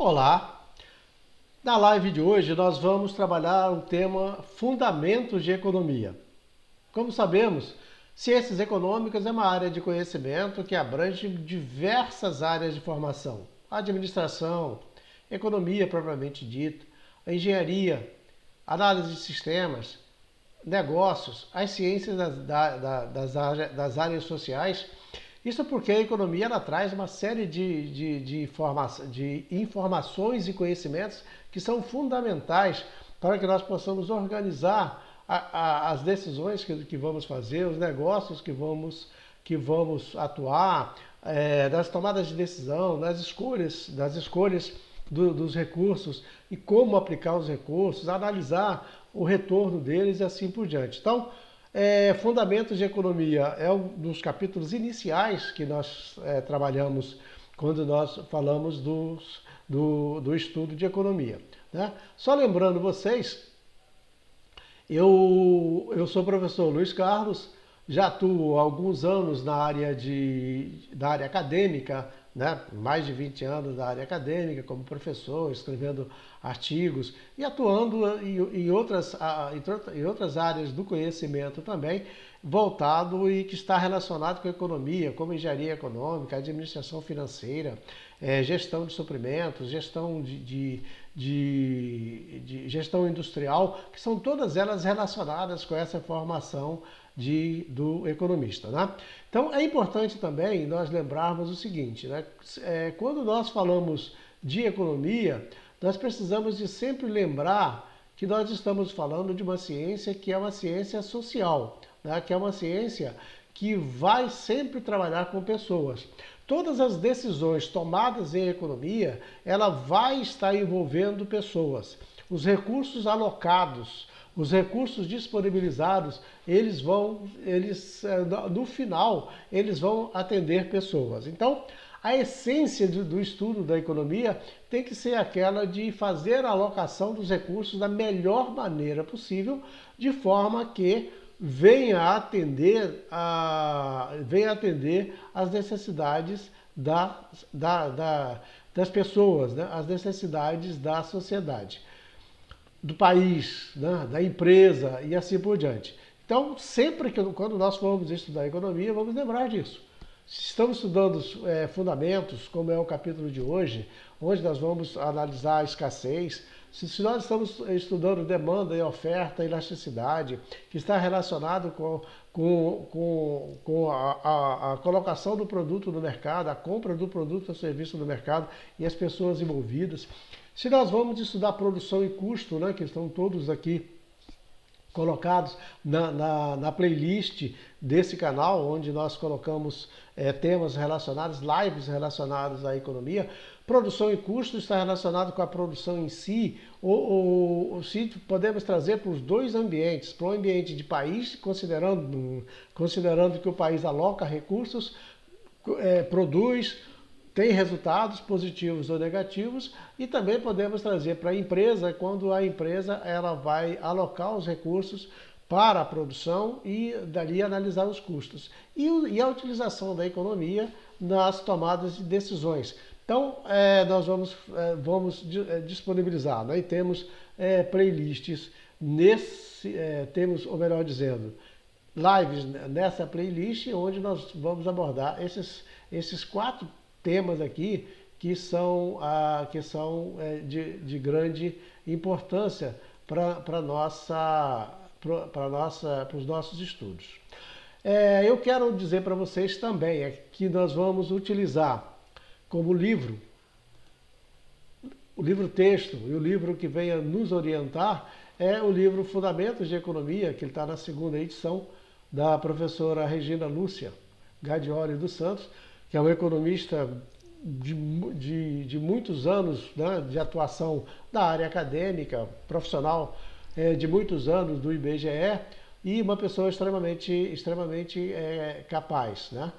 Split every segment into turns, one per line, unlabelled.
Olá! Na live de hoje nós vamos trabalhar o tema Fundamentos de Economia. Como sabemos, ciências econômicas é uma área de conhecimento que abrange diversas áreas de formação. Administração, economia propriamente dita, a engenharia, análise de sistemas, negócios, as ciências das áreas sociais. Isso porque a economia ela traz uma série de informações e conhecimentos que são fundamentais para que nós possamos organizar as decisões que vamos fazer, os negócios que vamos atuar, das tomadas de decisão, das escolhas dos recursos e como aplicar os recursos, analisar o retorno deles e assim por diante. Então, Fundamentos de Economia é um dos capítulos iniciais que nós trabalhamos quando nós falamos do estudo de economia. Né? Só lembrando vocês, eu sou o professor Luiz Carlos, já atuo há alguns anos da área acadêmica, né? Mais de 20 anos na área acadêmica, como professor, escrevendo artigos e atuando em outras áreas do conhecimento também, voltado e que está relacionado com a economia, como engenharia econômica, administração financeira, gestão de suprimentos, gestão industrial, que são todas elas relacionadas com essa formação do economista. Né? Então é importante também nós lembrarmos o seguinte, né? Quando nós falamos de economia, nós precisamos de sempre lembrar que nós estamos falando de uma ciência que é uma ciência social, né? Que é uma ciência que vai sempre trabalhar com pessoas. Todas as decisões tomadas em economia, ela vai estar envolvendo pessoas. Os recursos alocados, os recursos disponibilizados, no final, eles vão atender pessoas. Então, a essência do estudo da economia tem que ser aquela de fazer a alocação dos recursos da melhor maneira possível, de forma que venha atender às necessidades das pessoas, né? As necessidades da sociedade, do país, né? Da empresa e assim por diante. Então, quando nós formos estudar economia, vamos lembrar disso. Se estamos estudando fundamentos, como é o capítulo de hoje, onde nós vamos analisar a escassez, se nós estamos estudando demanda e oferta, elasticidade, que está relacionado com a colocação do produto no mercado, a compra do produto ou serviço no mercado e as pessoas envolvidas. Se nós vamos estudar produção e custo, né, que estão todos aqui colocados na playlist desse canal, onde nós colocamos temas relacionados, lives relacionados à economia. Produção e custo está relacionado com a produção em si, ou se podemos trazer para os dois ambientes, para o ambiente de país, considerando que o país aloca recursos, produz, tem resultados positivos ou negativos, e também podemos trazer para a empresa, quando a empresa ela vai alocar os recursos para a produção e dali analisar os custos. E a utilização da economia nas tomadas de decisões. Então, nós vamos disponibilizar, né? E temos playlists temos, ou melhor dizendo, lives nessa playlist, onde nós vamos abordar esses 4 temas aqui que são de grande importância para os nossos estudos. Eu quero dizer para vocês também que nós vamos utilizar como livro, o livro texto e o livro que venha nos orientar é o livro Fundamentos de Economia, que está na 2ª edição, da professora Regina Lúcia Gadioli dos Santos, que é uma economista de muitos anos, né, de atuação da área acadêmica, profissional de muitos anos do IBGE e uma pessoa extremamente capaz. Né?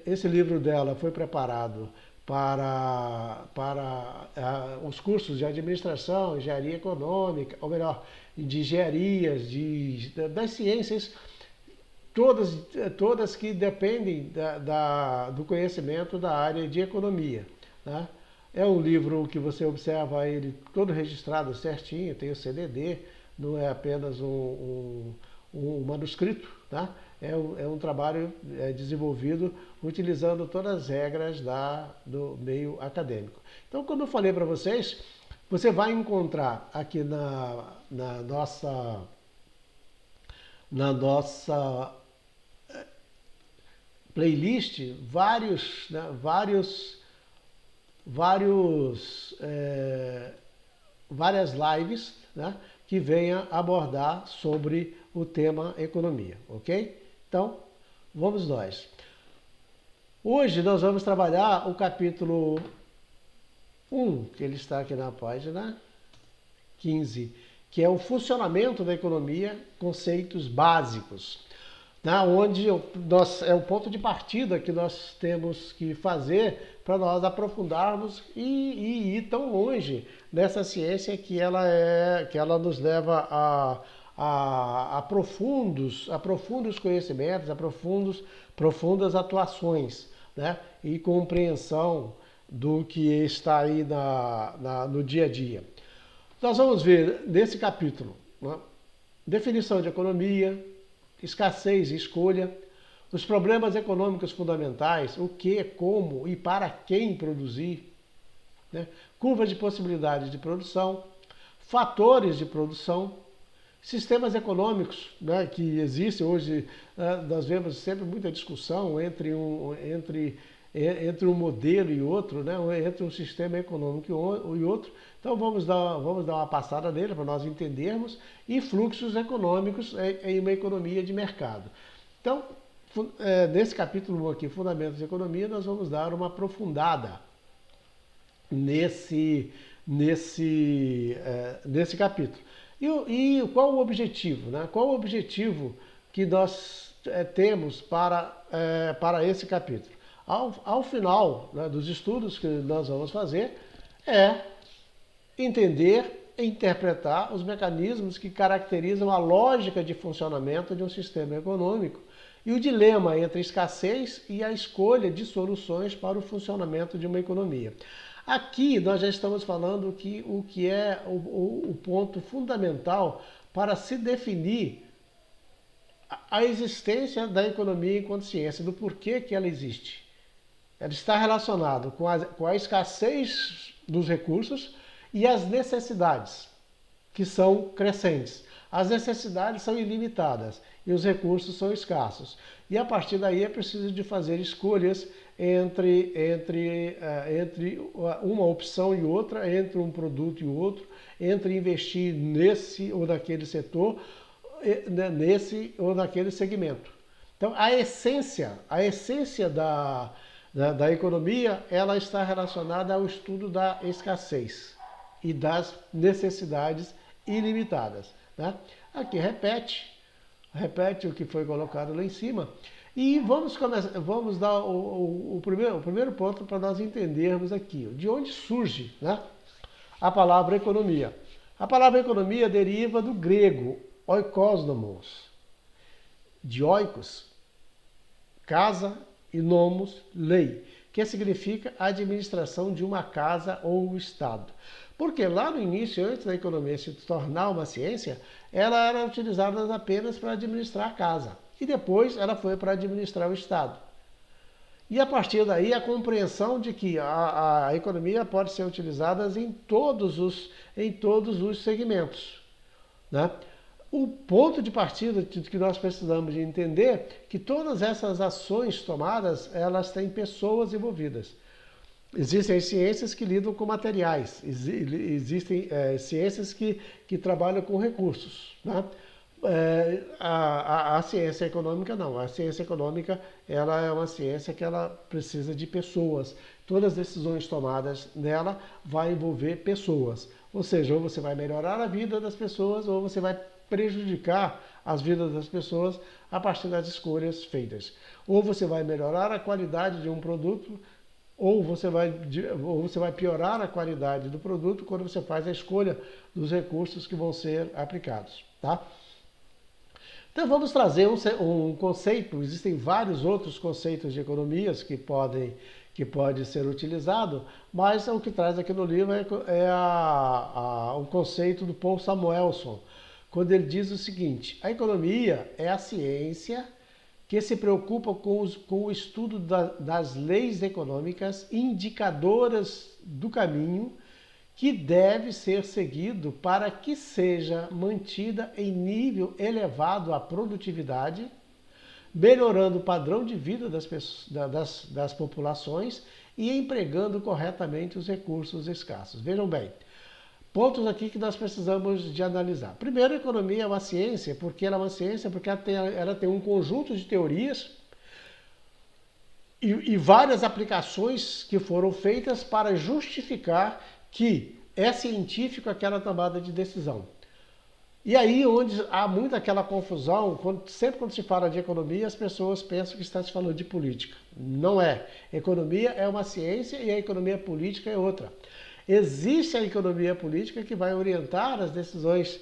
Esse livro dela foi preparado para os cursos de administração, engenharia econômica, ou melhor, de engenharias, das ciências, todas que dependem do conhecimento da área de economia. Né? É um livro que você observa ele todo registrado certinho, tem o CDD, não é apenas um manuscrito, tá? É um trabalho desenvolvido utilizando todas as regras do meio acadêmico. Então, como eu falei para vocês, você vai encontrar aqui na nossa playlist vários, várias lives, né, que venha abordar sobre o tema economia, ok? Então, vamos nós. Hoje nós vamos trabalhar o capítulo 1, que ele está aqui na página 15, que é o funcionamento da economia, conceitos básicos, né, onde é o ponto de partida que nós temos que fazer para nós aprofundarmos e ir tão longe nessa ciência que ela nos leva a profundos conhecimentos, profundas atuações, né, e compreensão do que está aí no dia a dia. Nós vamos ver nesse capítulo, né, definição de economia, escassez e escolha, os problemas econômicos fundamentais, o que, como e para quem produzir, né, curvas de possibilidades de produção, fatores de produção, sistemas econômicos, né, que existem hoje. Nós vemos sempre muita discussão entre um modelo e outro, né, entre um sistema econômico e outro. Então vamos dar uma passada nele para nós entendermos, e fluxos econômicos em uma economia de mercado. Então, nesse capítulo 1 aqui, Fundamentos de Economia, nós vamos dar uma aprofundada nesse capítulo. E qual o objetivo, né? Qual o objetivo que nós temos para esse capítulo? Ao final, né, dos estudos que nós vamos fazer, entender e interpretar os mecanismos que caracterizam a lógica de funcionamento de um sistema econômico e o dilema entre a escassez e a escolha de soluções para o funcionamento de uma economia. Aqui nós já estamos falando o que é o ponto fundamental para se definir a existência da economia enquanto ciência, do porquê que ela existe. Ela está relacionada com a escassez dos recursos e as necessidades, que são crescentes. As necessidades são ilimitadas e os recursos são escassos. E a partir daí é preciso de fazer escolhas entre uma opção e outra, entre um produto e outro, entre investir nesse ou naquele setor, nesse ou naquele segmento. Então, a essência da economia, ela está relacionada ao estudo da escassez e das necessidades ilimitadas, né? Aqui repete o que foi colocado lá em cima. E vamos dar o primeiro ponto para nós entendermos aqui, de onde surge, né, a palavra economia. A palavra economia deriva do grego oikosnomos, de oikos, casa, e nomos, lei, que significa administração de uma casa ou estado. Porque lá no início, antes da economia se tornar uma ciência, ela era utilizada apenas para administrar a casa. E depois ela foi para administrar o estado. E a partir daí a compreensão de que a economia pode ser utilizada em todos os segmentos, né? O ponto de partida que nós precisamos de entender que todas essas ações tomadas, elas têm pessoas envolvidas. Existem ciências que lidam com materiais, existem ciências que trabalham com recursos, né? A ciência econômica não. A ciência econômica, ela é uma ciência que ela precisa de pessoas. Todas as decisões tomadas nela vai envolver pessoas. Ou seja, ou você vai melhorar a vida das pessoas, ou você vai prejudicar as vidas das pessoas a partir das escolhas feitas. Ou você vai melhorar a qualidade de um produto, ou você vai piorar a qualidade do produto quando você faz a escolha dos recursos que vão ser aplicados, tá? Então vamos trazer um conceito. Existem vários outros conceitos de economias que que pode ser utilizado, mas o que traz aqui no livro é o conceito do Paul Samuelson, quando ele diz o seguinte: a economia é a ciência que se preocupa com o estudo das leis econômicas indicadoras do caminho que deve ser seguido para que seja mantida em nível elevado a produtividade, melhorando o padrão de vida das populações e empregando corretamente os recursos escassos. Vejam bem, pontos aqui que nós precisamos de analisar. Primeiro, a economia é uma ciência, porque ela é uma ciência, porque ela tem um conjunto de teorias e várias aplicações que foram feitas para justificar que é científico aquela tomada de decisão. E aí onde há muito aquela confusão, sempre quando se fala de economia, as pessoas pensam que está se falando de política. Não é. Economia é uma ciência e a economia política é outra. Existe a economia política que vai orientar as decisões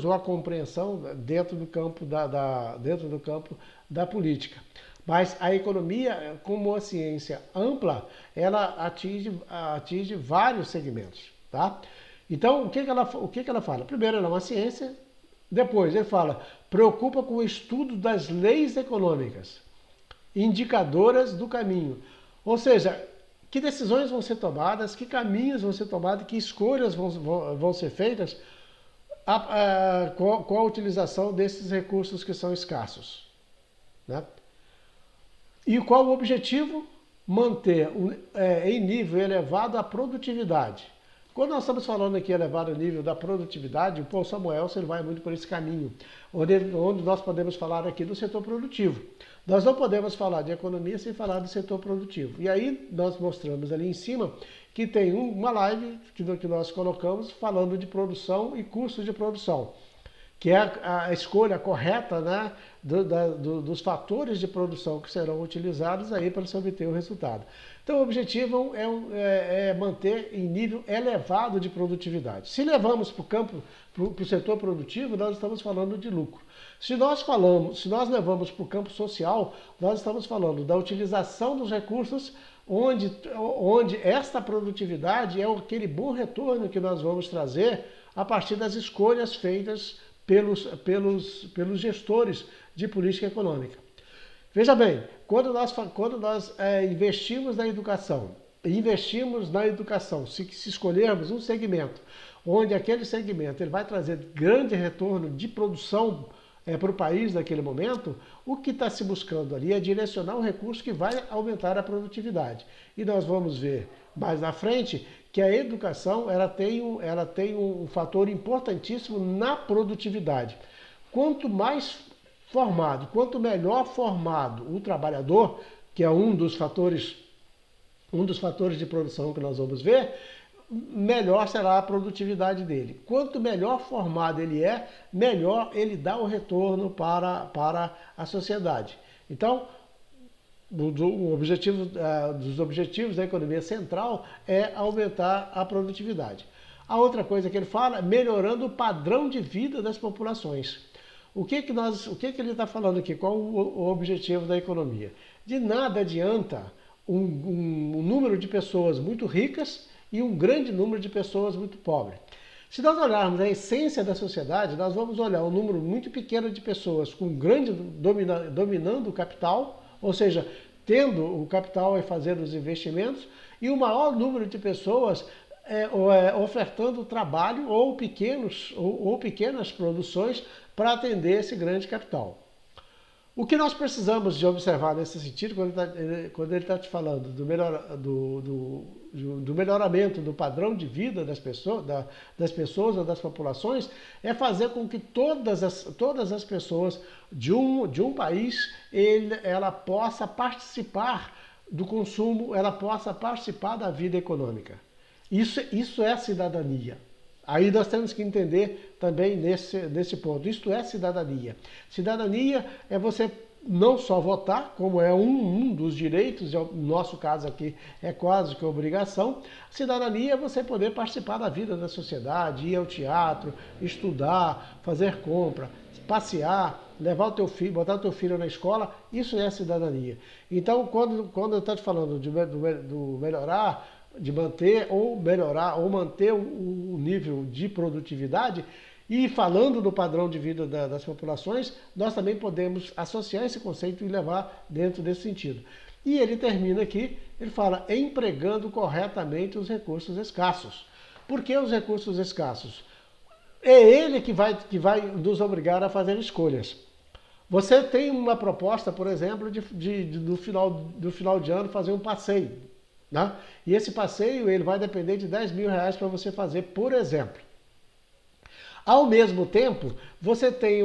ou a compreensão dentro do campo da política. Mas a economia, como uma ciência ampla, ela atinge vários segmentos, tá? Então, o que ela fala? Primeiro, ela é uma ciência. Depois, ele fala, preocupa com o estudo das leis econômicas, indicadoras do caminho. Ou seja, que decisões vão ser tomadas, que caminhos vão ser tomados, que escolhas vão ser feitas com a utilização desses recursos que são escassos, né? E qual o objetivo? Manter em nível elevado a produtividade. Quando nós estamos falando aqui elevado o nível da produtividade, o Paul Samuelson ele vai muito por esse caminho, onde nós podemos falar aqui do setor produtivo. Nós não podemos falar de economia sem falar do setor produtivo. E aí nós mostramos ali em cima que tem uma live que nós colocamos falando de produção e custos de produção, que é a escolha correta, né, dos fatores de produção que serão utilizados aí para se obter o resultado. Então o objetivo é manter em nível elevado de produtividade. Se levamos para o setor produtivo, nós estamos falando de lucro. Se nós levamos para o campo social, nós estamos falando da utilização dos recursos, onde esta produtividade é aquele bom retorno que nós vamos trazer a partir das escolhas feitas pelos gestores de política econômica. Veja bem, quando nós investimos na educação, se escolhermos um segmento, onde aquele segmento ele vai trazer grande retorno de produção para o país naquele momento, o que está se buscando ali é direcionar um recurso que vai aumentar a produtividade. E nós vamos ver mais na frente que a educação ela tem um fator importantíssimo na produtividade. Quanto mais formado, quanto melhor formado o trabalhador, que é um dos fatores de produção que nós vamos ver, melhor será a produtividade dele. Quanto melhor formado ele é, melhor ele dá o retorno para a sociedade. Então, dos objetivos da economia central é aumentar a produtividade. A outra coisa que ele fala é melhorando o padrão de vida das populações. O que ele está falando aqui? Qual o objetivo da economia? De nada adianta um número de pessoas muito ricas e um grande número de pessoas muito pobres. Se nós olharmos a essência da sociedade, nós vamos olhar um número muito pequeno de pessoas dominando o capital, ou seja, tendo o capital e fazendo os investimentos, e o maior número de pessoas ofertando trabalho ou pequenas produções para atender esse grande capital. O que nós precisamos de observar nesse sentido, quando ele está te falando do melhoramento do padrão de vida das pessoas ou das populações, é fazer com que todas as pessoas de um país ela possa participar do consumo, ela possa participar da vida econômica. Isso é cidadania. Aí nós temos que entender também nesse ponto. Isto é cidadania. Cidadania é você não só votar, como é um dos direitos, no nosso caso aqui é quase que obrigação. Cidadania é você poder participar da vida da sociedade, ir ao teatro, estudar, fazer compra, passear, levar o teu filho, botar o teu filho na escola, isso é cidadania. Então, quando eu estou te falando do melhorar, de manter ou melhorar ou manter o nível de produtividade, e falando do padrão de vida das populações, nós também podemos associar esse conceito e levar dentro desse sentido. E ele termina aqui, ele fala, empregando corretamente os recursos escassos. Por que os recursos escassos? É ele que vai nos obrigar a fazer escolhas. Você tem uma proposta, por exemplo, do final de ano fazer um passeio. Né? E esse passeio ele vai depender de 10 mil reais para você fazer, por exemplo. Ao mesmo tempo, você tem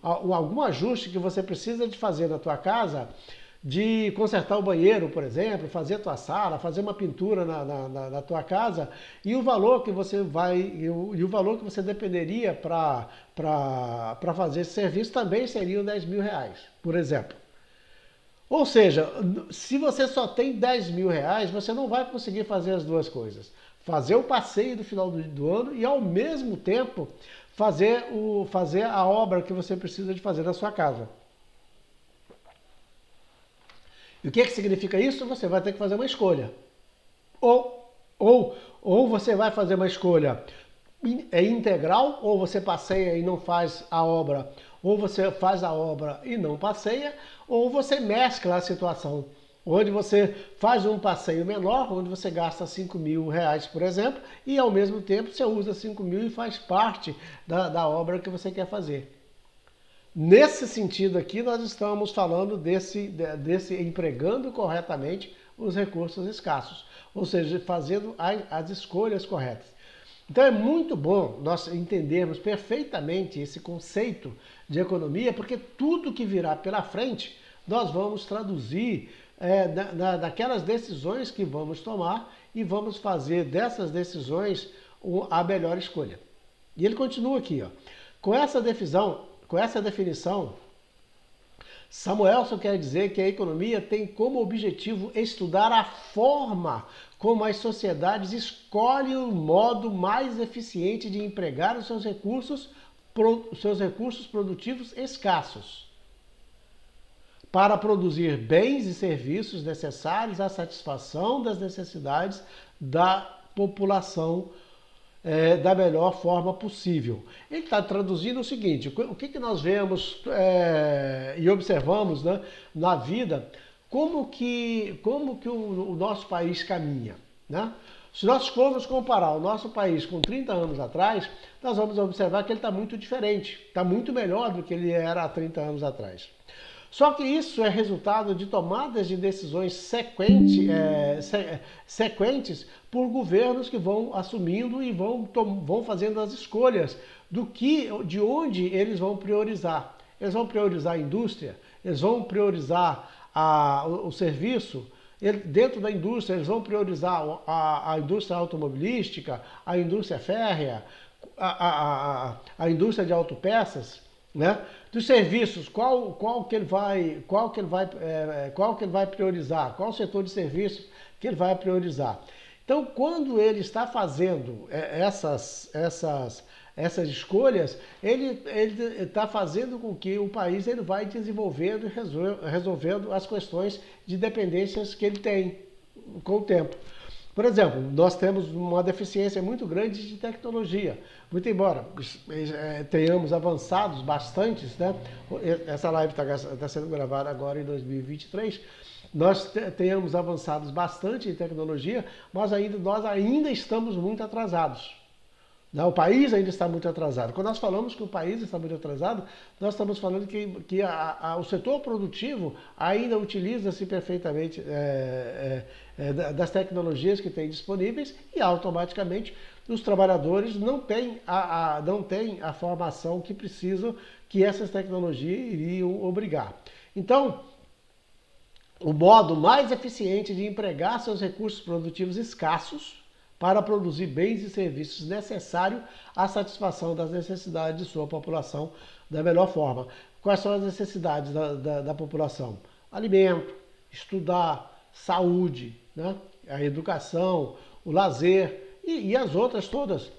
algum ajuste que você precisa de fazer na tua casa, de consertar o banheiro, por exemplo, fazer a tua sala, fazer uma pintura na tua casa, e o valor que você o valor que você dependeria para fazer esse serviço também seriam 10 mil reais, por exemplo. Ou seja, se você só tem 10 mil reais, você não vai conseguir fazer as duas coisas. Fazer o passeio do final do ano e, ao mesmo tempo, fazer a obra que você precisa de fazer na sua casa. E o que significa isso? Você vai ter que fazer uma escolha. Ou você vai fazer uma escolha integral, ou você passeia e não faz a obra, ou você faz a obra e não passeia, ou você mescla a situação, onde você faz um passeio menor, onde você gasta 5 mil reais, por exemplo, e ao mesmo tempo você usa 5 mil e faz parte da obra que você quer fazer. Nesse sentido aqui, nós estamos falando desse empregando corretamente os recursos escassos, ou seja, fazendo as escolhas corretas. Então é muito bom nós entendermos perfeitamente esse conceito de economia, porque tudo que virá pela frente nós vamos traduzir daquelas decisões que vamos tomar e vamos fazer dessas decisões a melhor escolha. E ele continua aqui, ó. Com essa definição, Samuelson quer dizer que a economia tem como objetivo estudar a forma como as sociedades escolhem o modo mais eficiente de empregar os seus recursos produtivos escassos para produzir bens e serviços necessários à satisfação das necessidades da população da melhor forma possível. Ele está traduzindo o seguinte: o que nós vemos e observamos, né, na vida, como que o nosso país caminha, né? Se nós formos comparar o nosso país com 30 anos atrás, nós vamos observar que ele está muito diferente, está muito melhor do que ele era há 30 anos atrás. Só que isso é resultado de tomadas de decisões sequentes por governos que vão assumindo e vão fazendo as escolhas de onde eles vão priorizar. Eles vão priorizar a indústria, eles vão priorizar o serviço. Dentro da indústria, eles vão priorizar a indústria automobilística, a indústria férrea, a indústria de autopeças, né? Dos serviços, qual que ele vai priorizar? Qual setor de serviços que ele vai priorizar? Então, quando ele está fazendo essas escolhas, ele está fazendo com que o país ele vai desenvolvendo e resolvendo as questões de dependências que ele tem com o tempo. Por exemplo, nós temos uma deficiência muito grande de tecnologia. Muito embora tenhamos avançados bastante, né? Essa live está sendo gravada agora em 2023, nós tenhamos avançados bastante em tecnologia, mas nós ainda estamos muito atrasados. O país ainda está muito atrasado. Quando nós falamos que o país está muito atrasado, nós estamos falando que o setor produtivo ainda utiliza-se perfeitamente das tecnologias que tem disponíveis e automaticamente os trabalhadores não têm a formação que precisam, que essas tecnologias iriam obrigar. Então, o modo mais eficiente de empregar seus recursos produtivos escassos para produzir bens e serviços necessários à satisfação das necessidades de sua população da melhor forma. quais são as necessidades da população? Alimento, estudar, saúde, né? A educação, o lazer e as outras todas.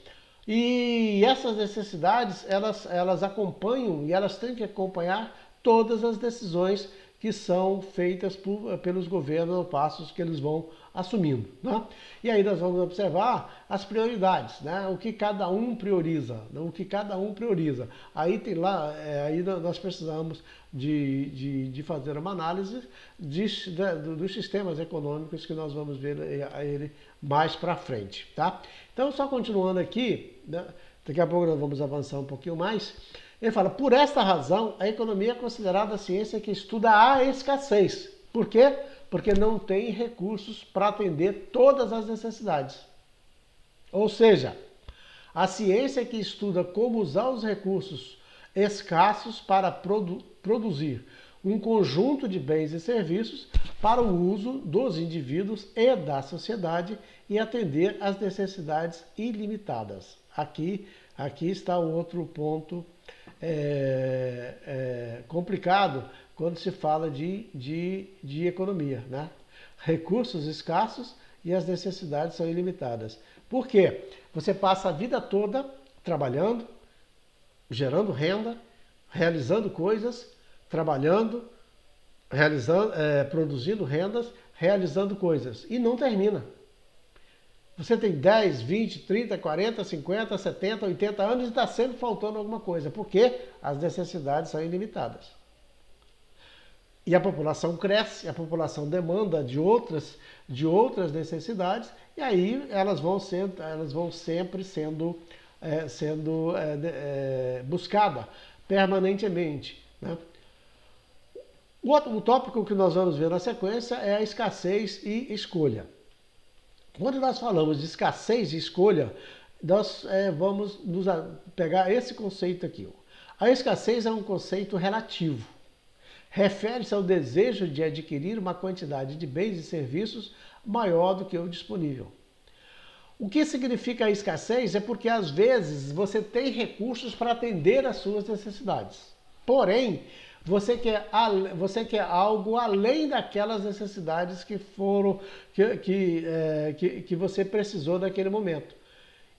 E essas necessidades, elas acompanham e elas têm que acompanhar todas as decisões que são feitas pelos governos, passos que eles vão assumindo, né? E aí nós vamos observar as prioridades, né? O que cada um prioriza, né? O que cada um prioriza. Aí tem lá, aí nós precisamos de fazer uma análise dos sistemas econômicos que nós vamos ver ele mais para frente, tá? Então, só continuando aqui, né? Daqui a pouco nós vamos avançar um pouquinho mais. Ele fala, por esta razão, a economia é considerada a ciência que estuda a escassez. Por quê? Porque não tem recursos para atender todas as necessidades. Ou seja, a ciência que estuda como usar os recursos escassos para produzir um conjunto de bens e serviços para o uso dos indivíduos e da sociedade e atender às necessidades ilimitadas. Aqui está outro ponto complicado quando se fala de economia, né? Recursos escassos e as necessidades são ilimitadas. Por quê? Você passa a vida toda trabalhando, gerando renda, realizando coisas, trabalhando, produzindo rendas, realizando coisas e não termina. Você tem 10, 20, 30, 40, 50, 70, 80 anos e está sempre faltando alguma coisa, porque as necessidades são ilimitadas. E a população cresce, a população demanda de outras necessidades, e aí elas vão sempre sendo buscadas permanentemente, né? O tópico que nós vamos ver na sequência é a escassez e escolha. Quando nós falamos de escassez e escolha, nós vamos pegar esse conceito aqui. A escassez é um conceito relativo. Refere-se ao desejo de adquirir uma quantidade de bens e serviços maior do que o disponível. O que significa a escassez é porque, às vezes, você tem recursos para atender às suas necessidades. Porém, você quer algo além daquelas necessidades que você precisou naquele momento.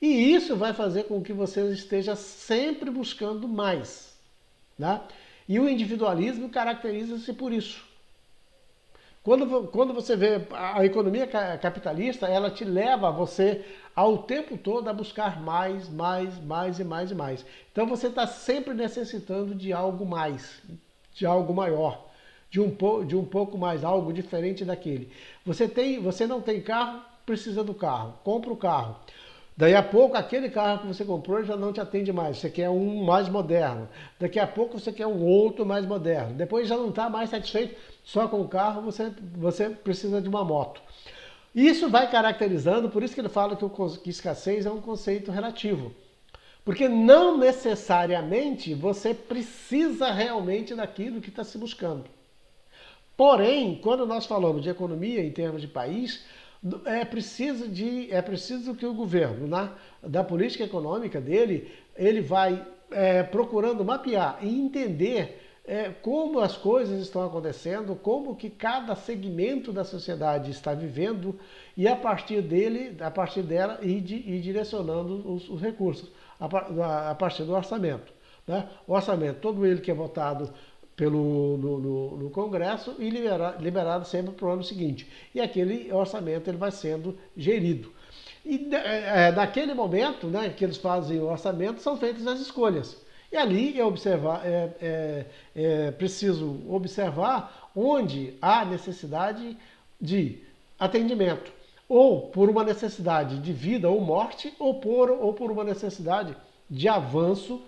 E isso vai fazer com que você esteja sempre buscando mais, né? E o individualismo caracteriza-se por isso. Quando você vê a economia capitalista, ela te leva você ao tempo todo a buscar mais e mais. Então você está sempre necessitando de algo mais, de algo maior, de um pouco mais, algo diferente daquele. Você não tem carro, precisa do carro, compra o carro. Daí a pouco, aquele carro que você comprou já não te atende mais, você quer um mais moderno. Daqui a pouco você quer um outro mais moderno. Depois já não está mais satisfeito só com o carro, você precisa de uma moto. Isso vai caracterizando, por isso que ele fala que escassez é um conceito relativo. Porque não necessariamente você precisa realmente daquilo que está se buscando. Porém, quando nós falamos de economia em termos de país, é preciso que o governo, né, da política econômica dele, ele vai procurando mapear e entender como as coisas estão acontecendo, como que cada segmento da sociedade está vivendo e a partir dela ir direcionando os recursos, a partir do orçamento, né? O orçamento, todo ele que é votado no Congresso e liberado sempre para o ano seguinte. E aquele orçamento ele vai sendo gerido. E naquele momento, né, que eles fazem o orçamento, são feitas as escolhas. E ali é preciso observar onde há necessidade de atendimento, ou por uma necessidade de vida ou morte, ou por uma necessidade de avanço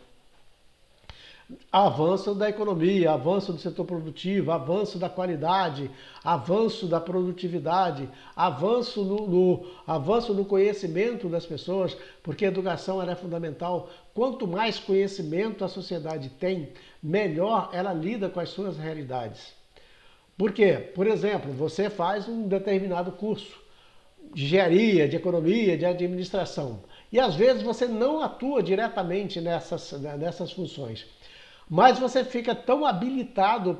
da economia, avanço do setor produtivo, avanço da qualidade, avanço da produtividade, avanço no conhecimento das pessoas, porque a educação é fundamental. Quanto mais conhecimento a sociedade tem, melhor ela lida com as suas realidades. Por quê? Por exemplo, você faz um determinado curso de engenharia, de economia, de administração, e às vezes você não atua diretamente nessas funções. mas você fica tão habilitado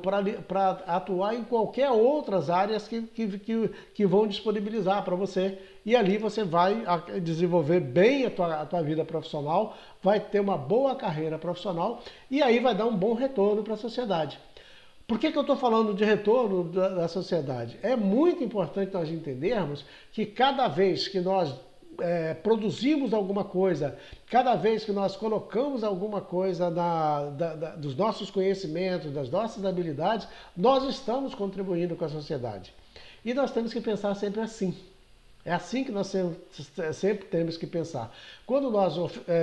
para atuar em qualquer outras áreas que vão disponibilizar para você. E ali você vai desenvolver bem a tua vida profissional, vai ter uma boa carreira profissional e aí vai dar um bom retorno para a sociedade. Por que eu estou falando de retorno da sociedade? É muito importante nós entendermos que cada vez que nós produzimos alguma coisa, cada vez que nós colocamos alguma coisa dos nossos conhecimentos, das nossas habilidades, nós estamos contribuindo com a sociedade. E nós temos que pensar sempre assim. É assim que nós sempre temos que pensar. Quando nós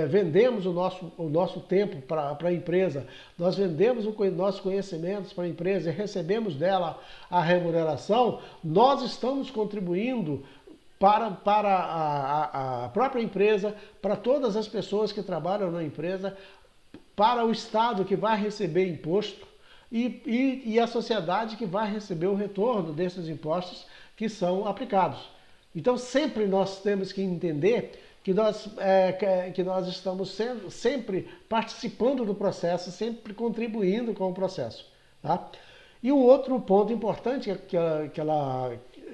vendemos o nosso tempo para a empresa, nós vendemos os nossos conhecimentos para a empresa e recebemos dela a remuneração, nós estamos contribuindo para a própria empresa, para todas as pessoas que trabalham na empresa, para o Estado que vai receber imposto e a sociedade que vai receber o retorno desses impostos que são aplicados. Então sempre nós temos que entender que nós estamos sempre participando do processo, sempre contribuindo com o processo. Tá? E um outro ponto importante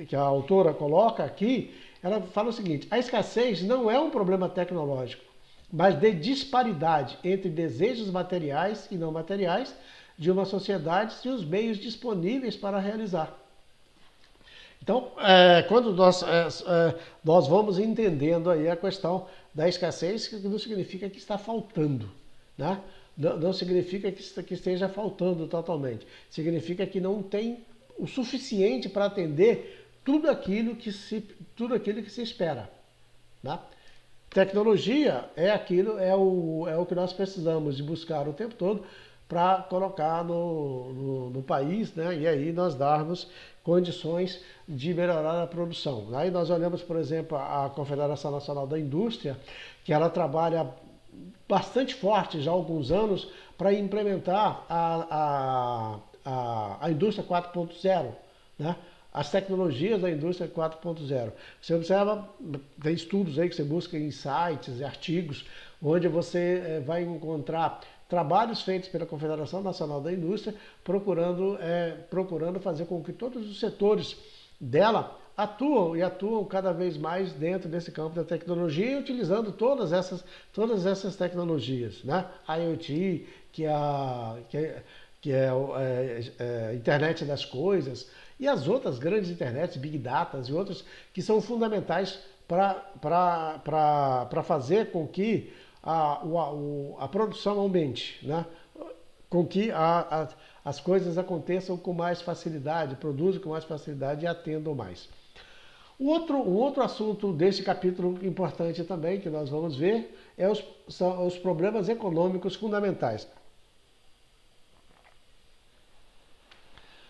que a autora coloca aqui, ela fala o seguinte: a escassez não é um problema tecnológico, mas de disparidade entre desejos materiais e não materiais de uma sociedade e os meios disponíveis para realizar. Então, quando nós vamos entendendo aí a questão da escassez, que não significa que está faltando, né? Não significa que esteja faltando totalmente. Significa que não tem o suficiente para atender tudo aquilo que se espera, né? Tecnologia é o que nós precisamos de buscar o tempo todo para colocar no país, né? E aí nós darmos condições de melhorar a produção. Aí nós olhamos, por exemplo, a Confederação Nacional da Indústria, que ela trabalha bastante forte já há alguns anos para implementar a indústria 4.0, né? As tecnologias da indústria 4.0. Você observa, tem estudos aí que você busca em sites e artigos, onde você vai encontrar trabalhos feitos pela Confederação Nacional da Indústria, procurando fazer com que todos os setores dela atuam cada vez mais dentro desse campo da tecnologia e utilizando todas essas tecnologias, né? IoT, que é a internet das coisas, e as outras grandes internets, Big Data e outras, que são fundamentais para fazer com que a produção aumente, né? Com que as coisas aconteçam com mais facilidade, produzam com mais facilidade e atendam mais. Um outro assunto desse capítulo importante também, que nós vamos ver, são os problemas econômicos fundamentais.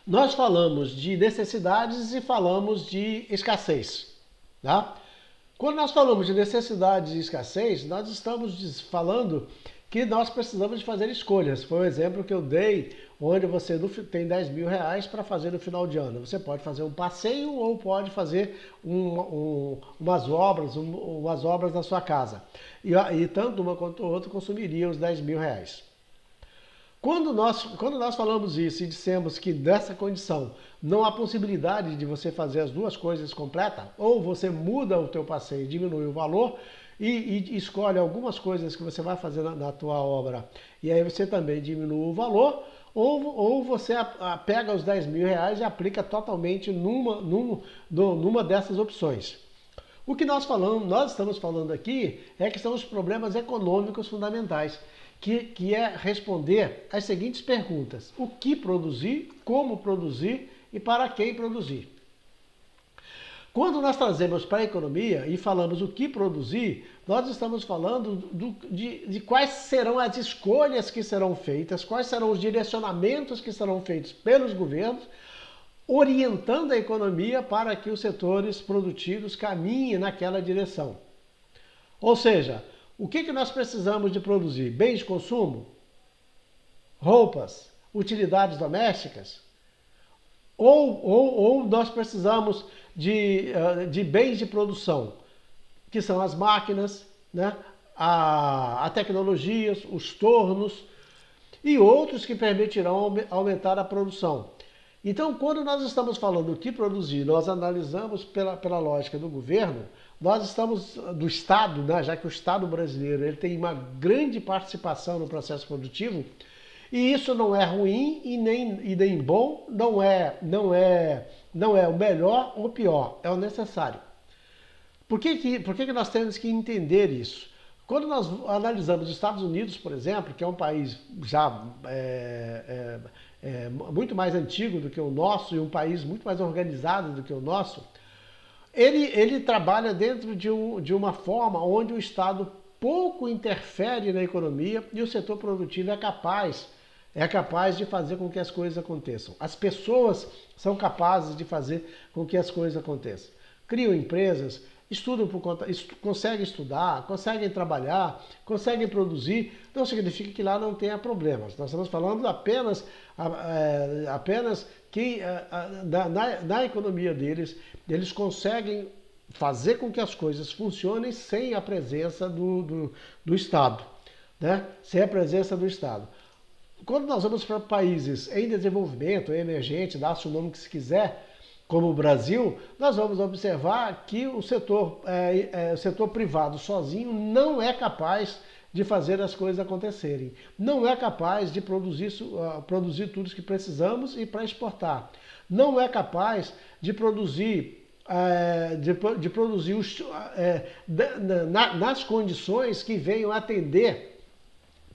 Nós falamos de necessidades e falamos de escassez, tá? Quando nós falamos de necessidades e escassez, nós estamos falando que nós precisamos de fazer escolhas. Foi o exemplo que eu dei, onde você tem 10 mil reais para fazer no final de ano. Você pode fazer um passeio ou pode fazer umas obras na sua casa. E tanto uma quanto outra consumiria os 10 mil reais. Quando nós falamos isso e dissemos que nessa condição não há possibilidade de você fazer as duas coisas completas, ou você muda o teu passeio e diminui o valor e escolhe algumas coisas que você vai fazer na tua obra e aí você também diminui o valor, ou você pega os 10 mil reais e aplica totalmente numa dessas opções. O que nós estamos falando aqui é que são os problemas econômicos fundamentais, que é responder as seguintes perguntas: o que produzir, como produzir e para quem produzir. Quando nós trazemos para a economia e falamos o que produzir, nós estamos falando de quais serão as escolhas que serão feitas, quais serão os direcionamentos que serão feitos pelos governos, orientando a economia para que os setores produtivos caminhem naquela direção. Ou seja, o que nós precisamos de produzir? Bens de consumo? Roupas? Utilidades domésticas? Ou nós precisamos de bens de produção, que são as máquinas, né? A tecnologia, os tornos. e outros que permitirão aumentar a produção. Então, quando nós estamos falando o que produzir, nós analisamos pela lógica do governo, nós estamos, do Estado, né, já que o Estado brasileiro ele tem uma grande participação no processo produtivo, e isso não é ruim e nem bom, não é o melhor ou pior, é o necessário. Por que nós temos que entender isso? Quando nós analisamos os Estados Unidos, por exemplo, que é um país já muito mais antigo do que o nosso e um país muito mais organizado do que o nosso, ele trabalha dentro de uma forma onde o Estado pouco interfere na economia e o setor produtivo é capaz de fazer com que as coisas aconteçam. As pessoas são capazes de fazer com que as coisas aconteçam. Criam empresas, estudam por conta, conseguem estudar, conseguem trabalhar, conseguem produzir, não significa que lá não tenha problemas. Nós estamos falando apenas que na economia deles, eles conseguem fazer com que as coisas funcionem sem a presença do Estado, né? Sem a presença do Estado. Quando nós vamos para países em desenvolvimento, emergente, dá-se o nome que se quiser, como o Brasil, nós vamos observar que o setor privado sozinho não é capaz de fazer as coisas acontecerem. Não é capaz de produzir tudo o que precisamos e para exportar. Não é capaz de produzir nas condições que venham atender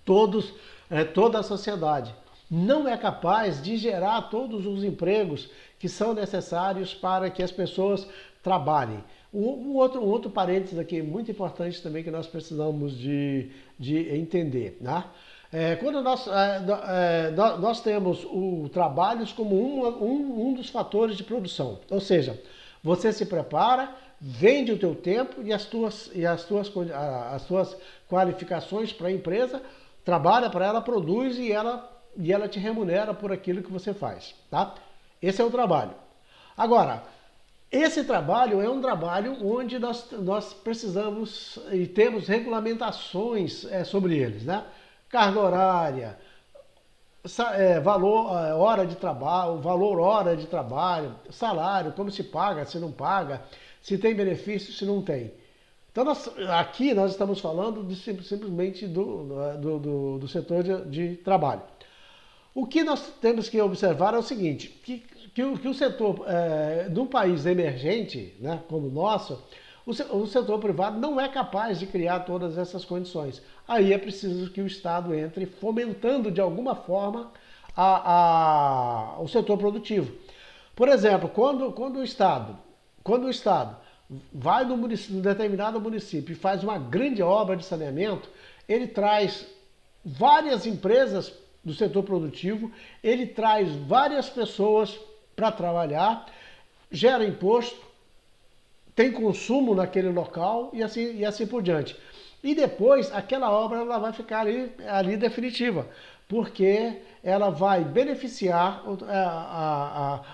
toda a sociedade. Não é capaz de gerar todos os empregos que são necessários para que as pessoas trabalhem. Um outro parênteses aqui muito importante também que nós precisamos de entender, né? Quando nós temos o trabalho como um dos fatores de produção, ou seja, você se prepara, vende o teu tempo e as tuas qualificações para a empresa, trabalha para ela, produz e ela te remunera por aquilo que você faz, tá? Esse é o trabalho. Agora, esse trabalho é um trabalho onde nós precisamos e temos regulamentações sobre eles, né? Carga horária, valor hora de trabalho, salário, como se paga, se não paga, se tem benefício, se não tem. Então, aqui nós estamos falando simplesmente do setor de trabalho. O que nós temos que observar é o seguinte, que o setor de um país emergente, né, como o nosso, o setor privado não é capaz de criar todas essas condições. Aí é preciso que o Estado entre fomentando de alguma forma o setor produtivo. Por exemplo, quando o Estado vai num determinado município e faz uma grande obra de saneamento, ele traz várias empresas do setor produtivo, ele traz várias pessoas para trabalhar, gera imposto, tem consumo naquele local e assim por diante. E depois aquela obra ela vai ficar ali definitiva, porque ela vai beneficiar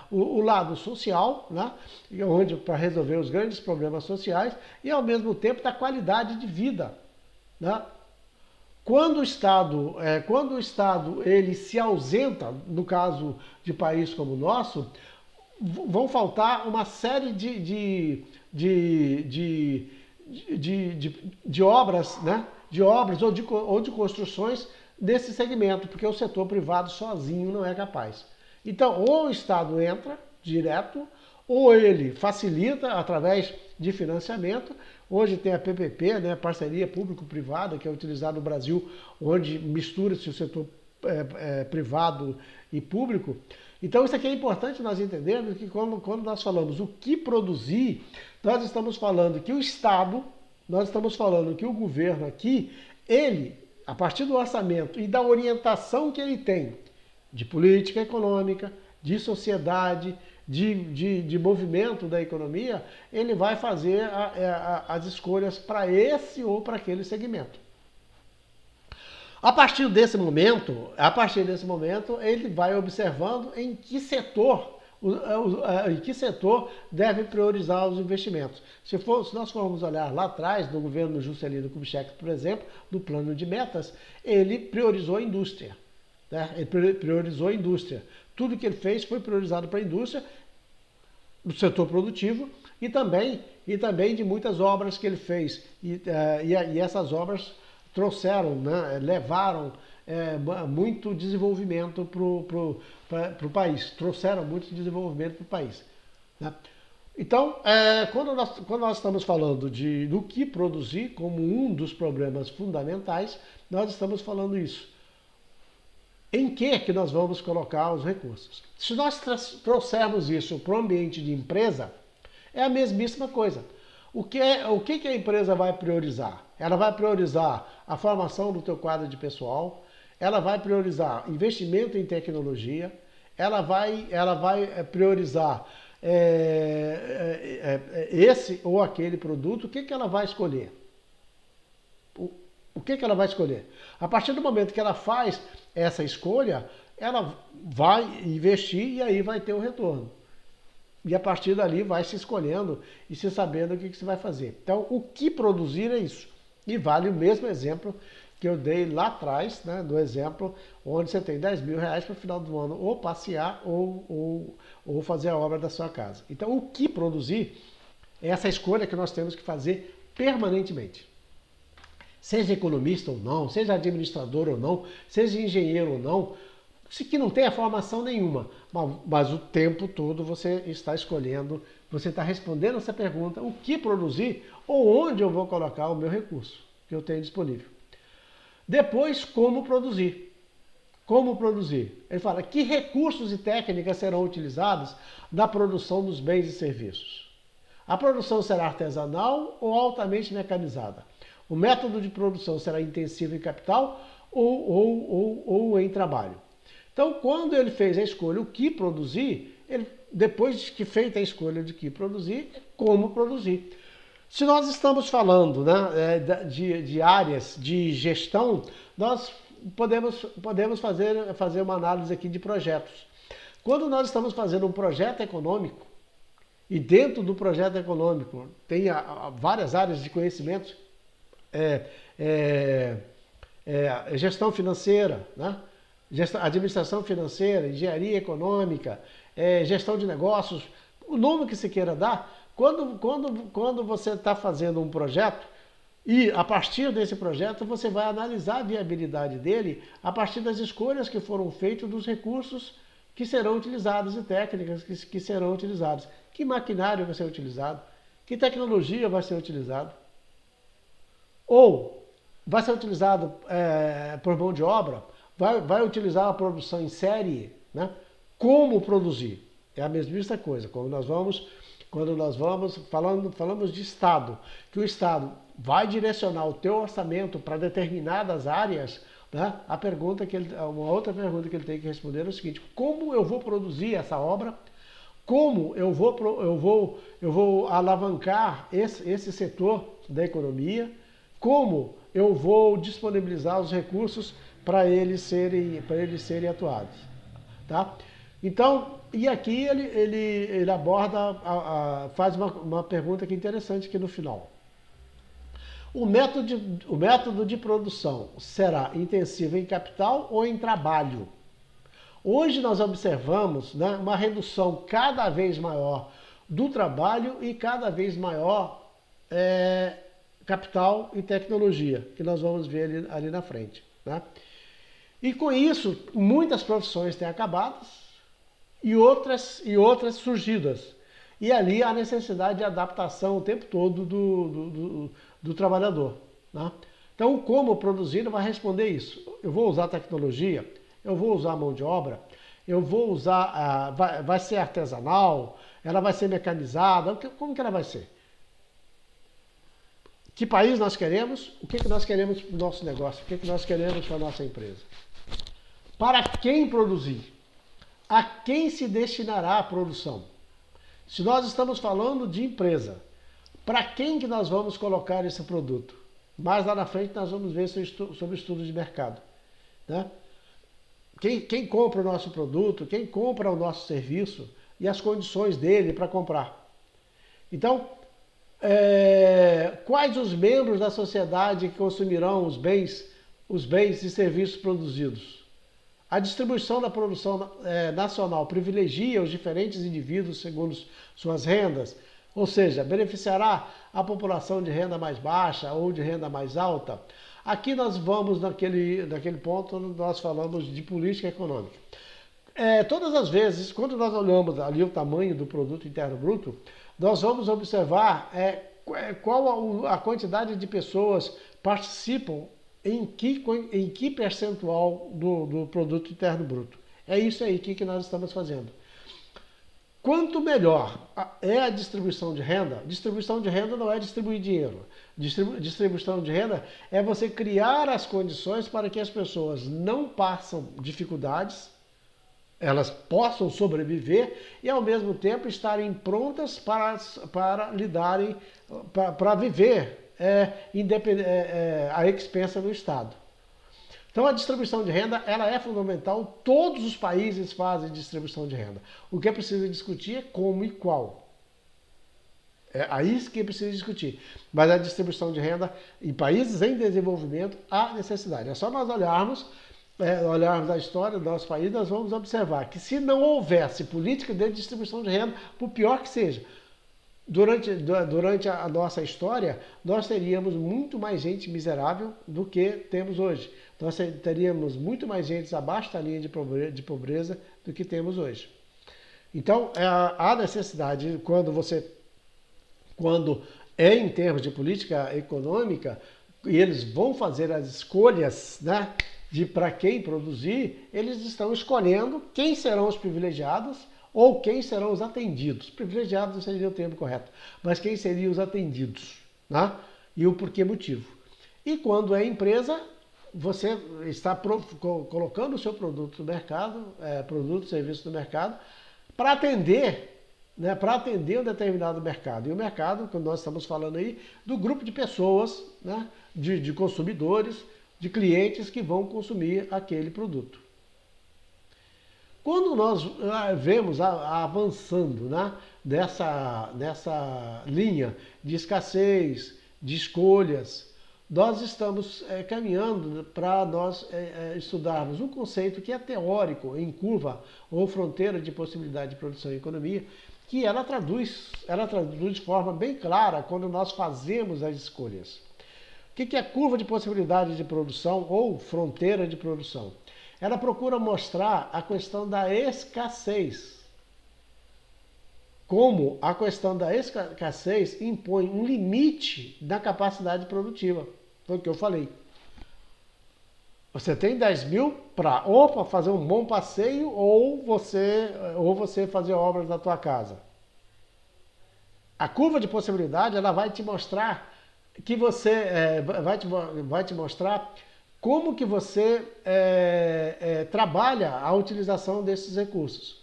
o lado social, né, para resolver os grandes problemas sociais e ao mesmo tempo da qualidade de vida, né? Quando o Estado ele se ausenta, no caso de país como o nosso, vão faltar uma série de obras, né? De obras ou de construções desse segmento, porque o setor privado sozinho não é capaz. Então, ou o Estado entra direto, ou ele facilita através de financiamento. Hoje tem a PPP, né, parceria público-privada, que é utilizada no Brasil, onde mistura-se o setor privado e público. Então isso aqui é importante nós entendermos que quando nós falamos o que produzir, nós estamos falando que o Estado, nós estamos falando que o governo aqui, ele, a partir do orçamento e da orientação que ele tem de política econômica, de sociedade, de movimento da economia, ele vai fazer as escolhas para esse ou para aquele segmento. A partir desse momento, ele vai observando em que setor deve priorizar os investimentos. Se nós formos olhar lá atrás, no governo Juscelino Kubitschek, por exemplo, no plano de metas, ele priorizou a indústria. né? Ele priorizou a indústria. Tudo que ele fez foi priorizado para a indústria, do setor produtivo e também de muitas obras que ele fez. E essas obras trouxeram, né, levaram muito desenvolvimento para o país, trouxeram muito desenvolvimento para o país. Né? Então, quando nós estamos falando do que produzir como um dos problemas fundamentais, nós estamos falando isso. Em que nós vamos colocar os recursos? Se nós trouxermos isso para o ambiente de empresa, é a mesmíssima coisa. O que a empresa vai priorizar? Ela vai priorizar a formação do teu quadro de pessoal, ela vai priorizar investimento em tecnologia, ela vai priorizar esse ou aquele produto. O que ela vai escolher? O que ela vai escolher? A partir do momento que ela faz essa escolha, ela vai investir e aí vai ter o retorno. E a partir dali vai se escolhendo e se sabendo o que você vai fazer. Então, o que produzir é isso. E vale o mesmo exemplo que eu dei lá atrás, né, do exemplo onde você tem 10 mil reais para o final do ano ou passear ou fazer a obra da sua casa. Então, o que produzir é essa escolha que nós temos que fazer permanentemente. Seja economista ou não, seja administrador ou não, seja engenheiro ou não, se que não tenha formação nenhuma, mas o tempo todo você está escolhendo, você está respondendo essa pergunta, o que produzir ou onde eu vou colocar o meu recurso que eu tenho disponível. Depois, como produzir. Como produzir? Ele fala, que recursos e técnicas serão utilizados na produção dos bens e serviços? A produção será artesanal ou altamente mecanizada? O método de produção será intensivo em capital ou em trabalho? Então, quando ele fez a escolha, o que produzir, depois que feita a escolha de que produzir, como produzir. Se nós estamos falando, né, de áreas de gestão, nós podemos fazer uma análise aqui de projetos. Quando nós estamos fazendo um projeto econômico, e dentro do projeto econômico tem várias áreas de conhecimento, gestão financeira, né? Administração financeira, engenharia econômica, gestão de negócios, o nome que você queira dar. Quando você está fazendo um projeto, e a partir desse projeto você vai analisar a viabilidade dele a partir das escolhas que foram feitas dos recursos que serão utilizados e técnicas que serão utilizadas. Que maquinário vai ser utilizado? Que tecnologia vai ser utilizada? Ou vai ser utilizado por mão de obra? Vai utilizar a produção em série? Né? Como produzir? É a mesma coisa. Quando nós vamos falamos de Estado, que o Estado vai direcionar o teu orçamento para determinadas áreas, né? Uma outra pergunta que ele tem que responder é o seguinte: como eu vou produzir essa obra? Como eu vou alavancar esse setor da economia? Como eu vou disponibilizar os recursos para eles serem atuados? Tá? Então, e aqui ele aborda, faz uma pergunta que é interessante aqui no final. O método de produção será intensivo em capital ou em trabalho? Hoje nós observamos, né, uma redução cada vez maior do trabalho e cada vez maior capital e tecnologia, que nós vamos ver ali na frente. Né? E com isso, muitas profissões têm acabado e outras surgidas. E ali há necessidade de adaptação o tempo todo do trabalhador. Né? Então, como produzir vai responder isso. Eu vou usar tecnologia, eu vou usar mão de obra, eu vou usar, vai ser artesanal, ela vai ser mecanizada, como que ela vai ser? Que país nós queremos? O que nós queremos para o nosso negócio? O que nós queremos para a nossa empresa? Para quem produzir? A quem se destinará a produção? Se nós estamos falando de empresa, para quem que nós vamos colocar esse produto? Mais lá na frente nós vamos ver sobre estudo de mercado. Né? Quem compra o nosso produto, quem compra o nosso serviço e as condições dele para comprar. Então, quais os membros da sociedade que consumirão os bens e serviços produzidos? A distribuição da produção nacional privilegia os diferentes indivíduos segundo suas rendas, ou seja, beneficiará a população de renda mais baixa ou de renda mais alta. Aqui nós vamos naquele ponto onde nós falamos de política econômica. Todas as vezes, quando nós olhamos ali o tamanho do produto interno bruto, nós vamos observar qual a quantidade de pessoas participam em que percentual do produto interno bruto. É isso aí que nós estamos fazendo. Quanto melhor é a distribuição de renda não é distribuir dinheiro. Distribuição de renda é você criar as condições para que as pessoas não passem dificuldades, elas possam sobreviver e ao mesmo tempo estarem prontas para lidarem, para viver a expensa do Estado. Então a distribuição de renda ela é fundamental, todos os países fazem distribuição de renda. O que é preciso discutir é como e qual. É aí que é preciso discutir. Mas a distribuição de renda em países em desenvolvimento há necessidade. É só nós olharmos a história do nosso país, nós vamos observar que se não houvesse política de distribuição de renda, por pior que seja, durante a nossa história, nós teríamos muito mais gente miserável do que temos hoje. Nós teríamos muito mais gente abaixo da linha de pobreza do que temos hoje. Então, há necessidade, quando é em termos de política econômica, e eles vão fazer as escolhas, né, de para quem produzir, eles estão escolhendo quem serão os privilegiados ou quem serão os atendidos. Privilegiados não seria o termo correto, mas quem seriam os atendidos, né? E o porquê motivo. E quando é empresa, você está colocando o seu produto no mercado, serviço no mercado, para atender, né, um determinado mercado. E o mercado, como nós estamos falando aí, do grupo de pessoas, né, de consumidores, de clientes que vão consumir aquele produto. Quando nós vemos avançando, né, nessa linha de escassez, de escolhas, nós estamos caminhando para nós estudarmos um conceito que é teórico, em curva ou fronteira de possibilidade de produção e economia, que ela traduz de forma bem clara quando nós fazemos as escolhas. O que é curva de possibilidade de produção ou fronteira de produção? Ela procura mostrar a questão da escassez. Como a questão da escassez impõe um limite da capacidade produtiva. Foi o que eu falei. Você tem 10 mil para fazer um bom passeio ou você fazer obras na tua casa. A curva de possibilidade ela vai te mostrar que você vai te mostrar como que você trabalha a utilização desses recursos.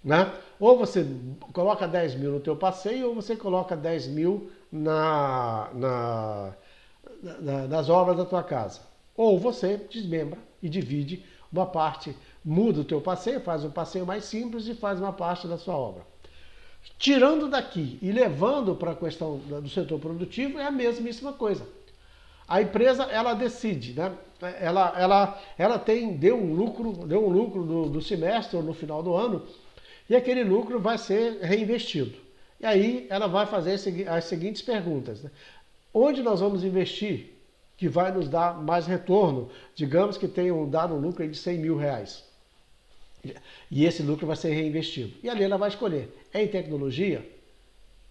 Né? Ou você coloca 10 mil no teu passeio, ou você coloca 10 mil nas obras da tua casa. Ou você desmembra e divide uma parte, muda o teu passeio, faz um passeio mais simples e faz uma parte da sua obra. Tirando daqui e levando para a questão do setor produtivo é a mesmíssima coisa. A empresa, ela decide, né? Ela deu um lucro do semestre ou no final do ano, e aquele lucro vai ser reinvestido. E aí ela vai fazer as seguintes perguntas. Né? Onde nós vamos investir que vai nos dar mais retorno? Digamos que tenham dado um lucro de 100 mil reais. E esse lucro vai ser reinvestido. E ali ela vai escolher. É em tecnologia?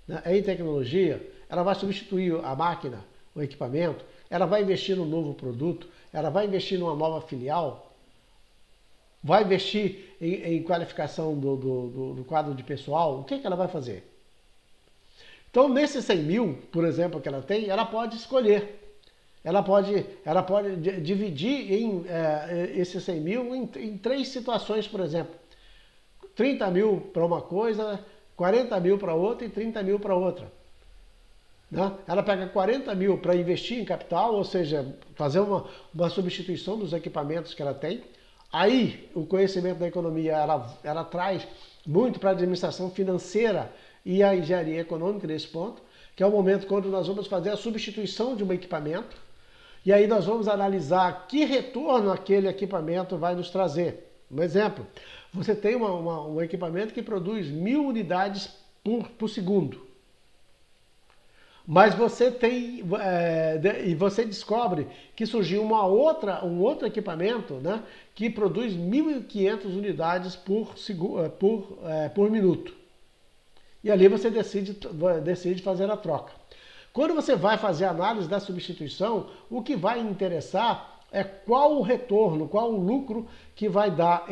Né? É em tecnologia? Ela vai substituir a máquina, o equipamento? Ela vai investir num novo produto? Ela vai investir numa nova filial? Vai investir em qualificação do quadro de pessoal? O que ela vai fazer? Então, nesses 100 mil, por exemplo, que ela tem, ela pode escolher. Ela pode dividir esses 100 mil em 3 situações, por exemplo. 30 mil para uma coisa, 40 mil para outra e 30 mil para outra. Né? Ela pega 40 mil para investir em capital, ou seja, fazer uma substituição dos equipamentos que ela tem. Aí, o conhecimento da economia, ela traz muito para a administração financeira e a engenharia econômica nesse ponto, que é o momento quando nós vamos fazer a substituição de um equipamento. E aí nós vamos analisar que retorno aquele equipamento vai nos trazer. Um exemplo, você tem um equipamento que produz 1000 unidades por segundo. Mas você tem e você descobre que surgiu um outro equipamento, né, que produz 1.500 unidades por minuto. E ali você decide fazer a troca. Quando você vai fazer a análise da substituição, o que vai interessar é qual o retorno, qual o lucro que vai dar,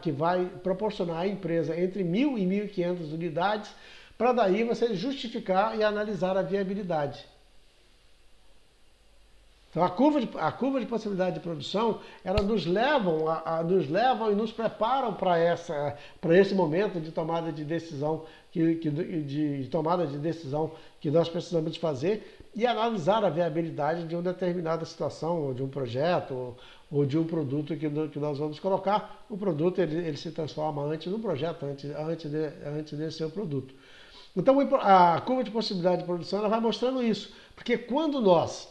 que vai proporcionar à empresa entre 1.000 e 1.500 unidades, para daí você justificar e analisar a viabilidade. Então a curva de possibilidade de produção, ela nos levam e nos preparam para esse momento de tomada de decisão que nós precisamos de fazer e analisar a viabilidade de uma determinada situação, ou de um projeto, ou de um produto que nós vamos colocar. O produto ele se transforma antes no projeto, antes de ser o produto. Então a curva de possibilidade de produção ela vai mostrando isso, porque quando nós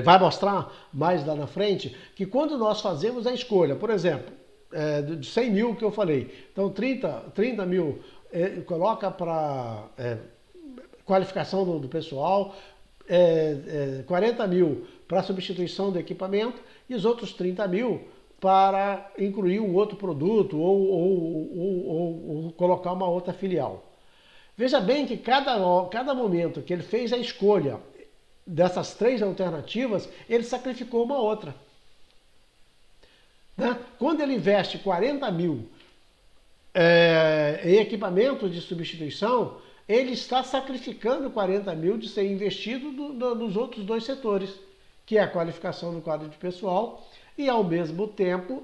vai mostrar mais lá na frente que quando nós fazemos a escolha, por exemplo, de 100 mil que eu falei, então 30 mil coloca para qualificação do pessoal, 40 mil para substituição do equipamento e os outros 30 mil para incluir um outro produto ou colocar uma outra filial. Veja bem que cada momento que ele fez a escolha dessas três alternativas, ele sacrificou uma outra. Né? Quando ele investe 40 mil em equipamentos de substituição, ele está sacrificando 40 mil de ser investido nos outros dois setores, que é a qualificação do quadro de pessoal e ao mesmo tempo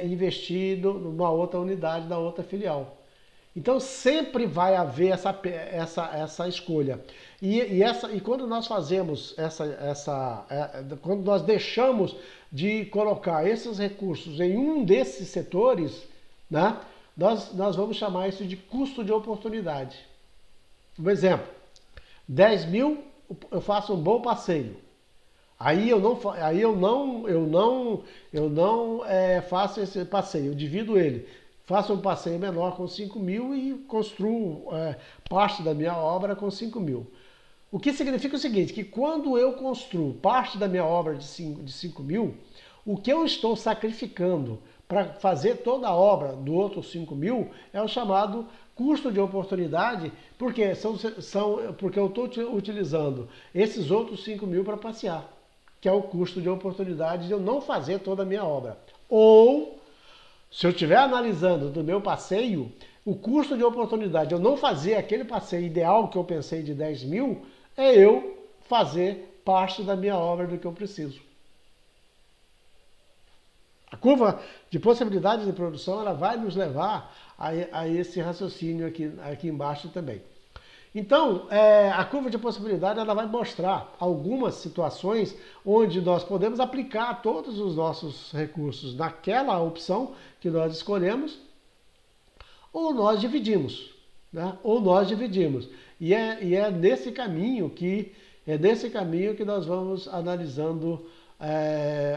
investido numa outra unidade da outra filial. Então sempre vai haver essa escolha. E quando nós fazemos quando nós deixamos de colocar esses recursos em um desses setores, né, nós vamos chamar isso de custo de oportunidade. Por exemplo, 10 mil eu faço um bom passeio. Aí eu não faço esse passeio, eu divido ele. Faço um passeio menor com 5 mil e construo parte da minha obra com 5 mil. O que significa o seguinte, que quando eu construo parte da minha obra de 5 mil, o que eu estou sacrificando para fazer toda a obra do outro 5 mil é o chamado custo de oportunidade, porque eu estou utilizando esses outros 5 mil para passear, que é o custo de oportunidade de eu não fazer toda a minha obra. Ou, se eu estiver analisando do meu passeio, o custo de oportunidade de eu não fazer aquele passeio ideal que eu pensei de 10 mil, é eu fazer parte da minha obra do que eu preciso. A curva de possibilidades de produção ela vai nos levar a esse raciocínio aqui embaixo também. Então, a curva de possibilidade ela vai mostrar algumas situações onde nós podemos aplicar todos os nossos recursos naquela opção que nós escolhemos, ou nós dividimos, né? E é nesse caminho que nós vamos analisando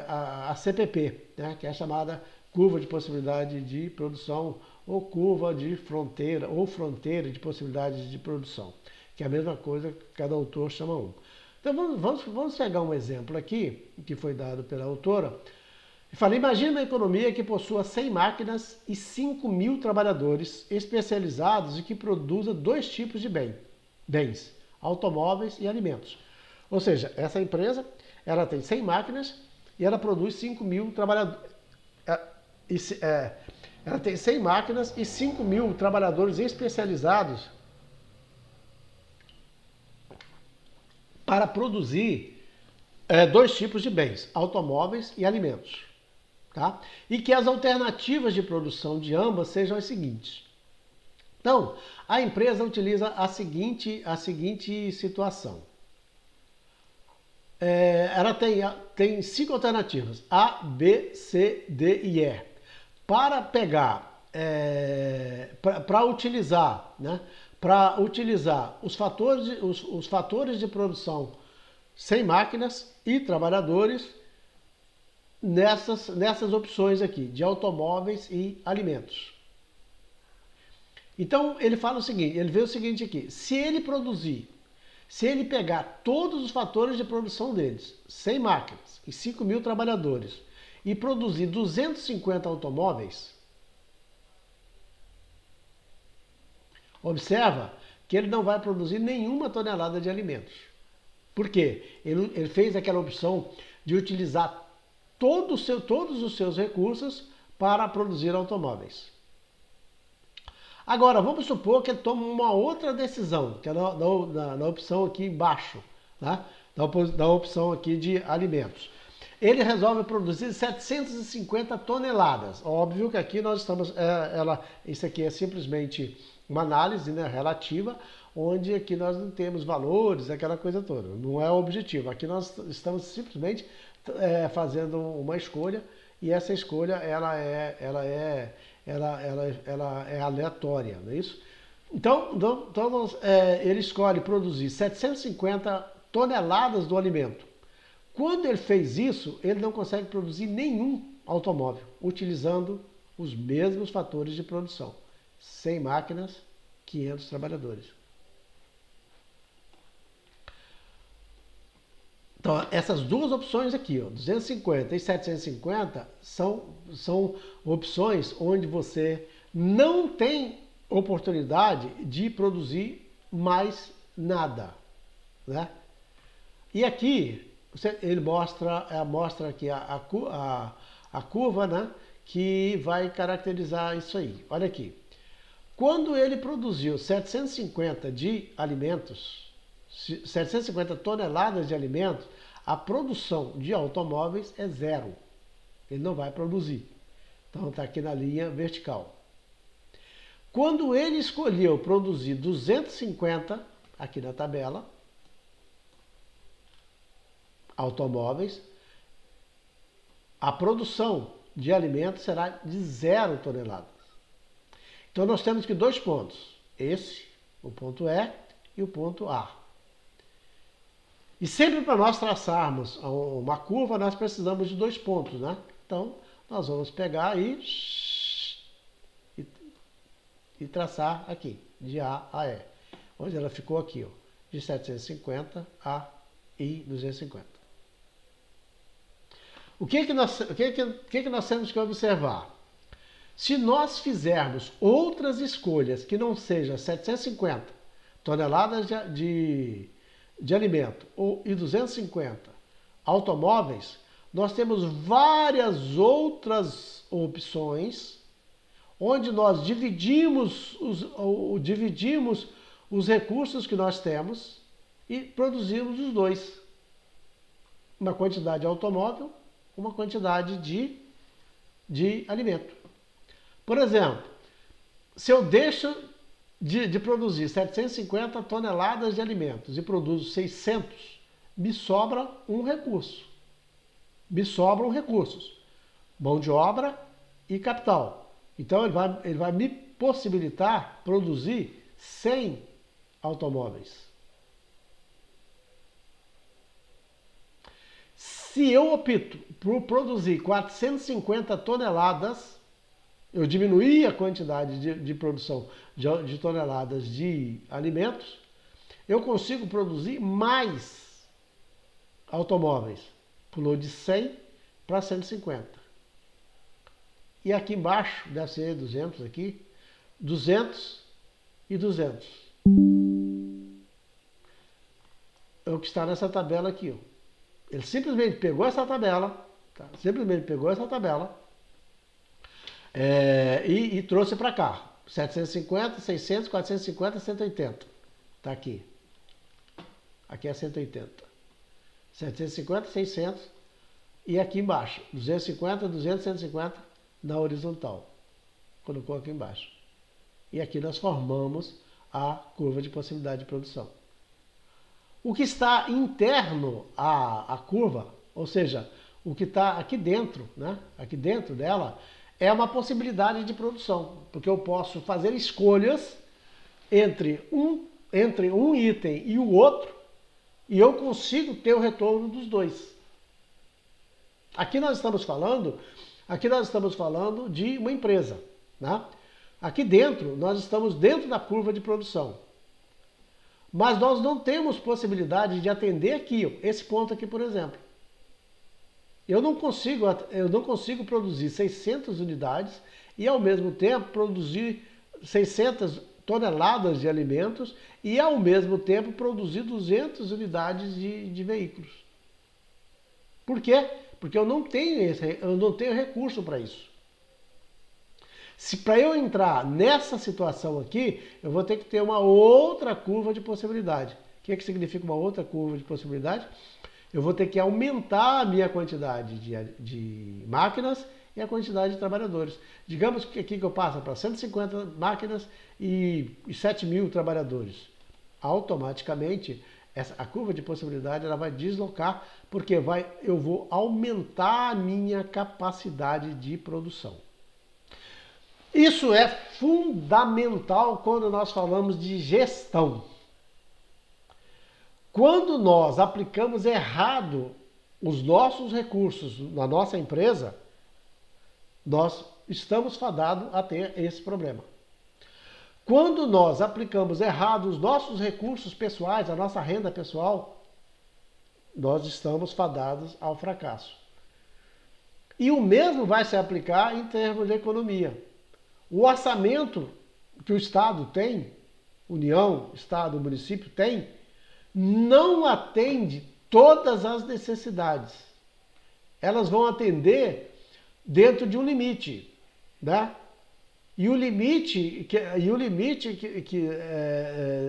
a CPP, né? Que é a chamada curva de possibilidade de produção ou curva de fronteira ou fronteira de possibilidades de produção, que é a mesma coisa que cada autor chama um. Então vamos pegar um exemplo aqui que foi dado pela autora. Fala, imagine uma economia que possua 100 máquinas e 5 mil trabalhadores especializados e que produza dois tipos de bens, automóveis e alimentos. Ou seja, essa empresa ela tem 100 máquinas e ela produz 5 mil trabalhadores. Ela tem 100 máquinas e 5 mil trabalhadores especializados para produzir dois tipos de bens, automóveis e alimentos. Tá? E que as alternativas de produção de ambas sejam as seguintes. Então, a empresa utiliza a seguinte situação. Ela tem 5 alternativas, A, B, C, D e E. Para pegar, para utilizar, né, para utilizar os fatores de produção sem máquinas e trabalhadores nessas opções aqui, de automóveis e alimentos. Então ele fala o seguinte, ele vê o seguinte aqui, se ele pegar todos os fatores de produção deles, 100 máquinas e 5.000 trabalhadores, e produzir 250 automóveis, observa que ele não vai produzir nenhuma tonelada de alimentos. Por quê? Ele fez aquela opção de utilizar todos os seus recursos para produzir automóveis. Agora, vamos supor que ele toma uma outra decisão, que é na opção aqui embaixo, tá? Na opção aqui de alimentos. Ele resolve produzir 750 toneladas. Óbvio que aqui nós estamos, isso aqui é simplesmente uma análise, né, relativa, onde aqui nós não temos valores, aquela coisa toda. Não é o objetivo. Aqui nós estamos simplesmente fazendo uma escolha, e essa escolha ela é aleatória, não é isso? Então ele escolhe produzir 750 toneladas do alimento. Quando ele fez isso, ele não consegue produzir nenhum automóvel, utilizando os mesmos fatores de produção. 100 máquinas, 500 trabalhadores. Então, essas duas opções aqui, ó, 250 e 750, são opções onde você não tem oportunidade de produzir mais nada, né? E aqui ele mostra aqui a curva, né, que vai caracterizar isso aí. Olha aqui. Quando ele produziu 750 de alimentos, 750 toneladas de alimentos, a produção de automóveis é zero. Ele não vai produzir. Então está aqui na linha vertical. Quando ele escolheu produzir 250, aqui na tabela, automóveis, a produção de alimentos será de 0 toneladas. Então nós temos aqui dois pontos. Esse, o ponto E e o ponto A. E sempre para nós traçarmos uma curva, nós precisamos de dois pontos, né? Então, nós vamos pegar aí e traçar aqui, de A a E. Onde ela ficou aqui, ó, de 750 a I 250. O que nós temos que observar? Se nós fizermos outras escolhas que não sejam 750 toneladas de alimento e 250 automóveis, nós temos várias outras opções onde nós dividimos os recursos que nós temos e produzimos os dois. Uma quantidade de automóvel, uma quantidade de alimento. Por exemplo, se eu deixo de produzir 750 toneladas de alimentos e produzo 600, me sobra um recurso. Me sobram recursos, mão de obra e capital. Então ele vai me possibilitar produzir 100 automóveis. Se eu opto por produzir 450 toneladas, eu diminuí a quantidade de produção de toneladas de alimentos, eu consigo produzir mais automóveis. Pulou de 100 para 150. E aqui embaixo, deve ser 200 aqui, 200 e 200. É o que está nessa tabela aqui, ó. Ele simplesmente pegou essa tabela, tá? E trouxe para cá. 750, 600, 450, 180. Está aqui. Aqui é 180. 750, 600. E aqui embaixo, 250, 200, 150 na horizontal. Colocou aqui embaixo. E aqui nós formamos a curva de possibilidade de produção. O que está interno à curva, ou seja, o que está aqui dentro, né? Aqui dentro dela, é uma possibilidade de produção, porque eu posso fazer escolhas entre um item e o outro, e eu consigo ter o retorno dos dois. Aqui nós estamos falando de uma empresa, né? Aqui dentro, nós estamos dentro da curva de produção. Mas nós não temos possibilidade de atender aqui, esse ponto aqui, por exemplo. Eu não consigo produzir 600 unidades e, ao mesmo tempo, produzir 600 toneladas de alimentos e, ao mesmo tempo, produzir 200 unidades de veículos. Por quê? Porque eu não tenho recurso para isso. Se para eu entrar nessa situação aqui, eu vou ter que ter uma outra curva de possibilidade. O que significa uma outra curva de possibilidade? Eu vou ter que aumentar a minha quantidade de máquinas e a quantidade de trabalhadores. Digamos que aqui que eu passo para 150 máquinas e 7 mil trabalhadores. Automaticamente, a curva de possibilidade ela vai deslocar, porque eu vou aumentar a minha capacidade de produção. Isso é fundamental quando nós falamos de gestão. Quando nós aplicamos errado os nossos recursos na nossa empresa, nós estamos fadados a ter esse problema. Quando nós aplicamos errado os nossos recursos pessoais, a nossa renda pessoal, nós estamos fadados ao fracasso. E o mesmo vai se aplicar em termos de economia. O orçamento que o Estado tem, União, Estado, município tem, não atende todas as necessidades. Elas vão atender dentro de um limite, né? E o limite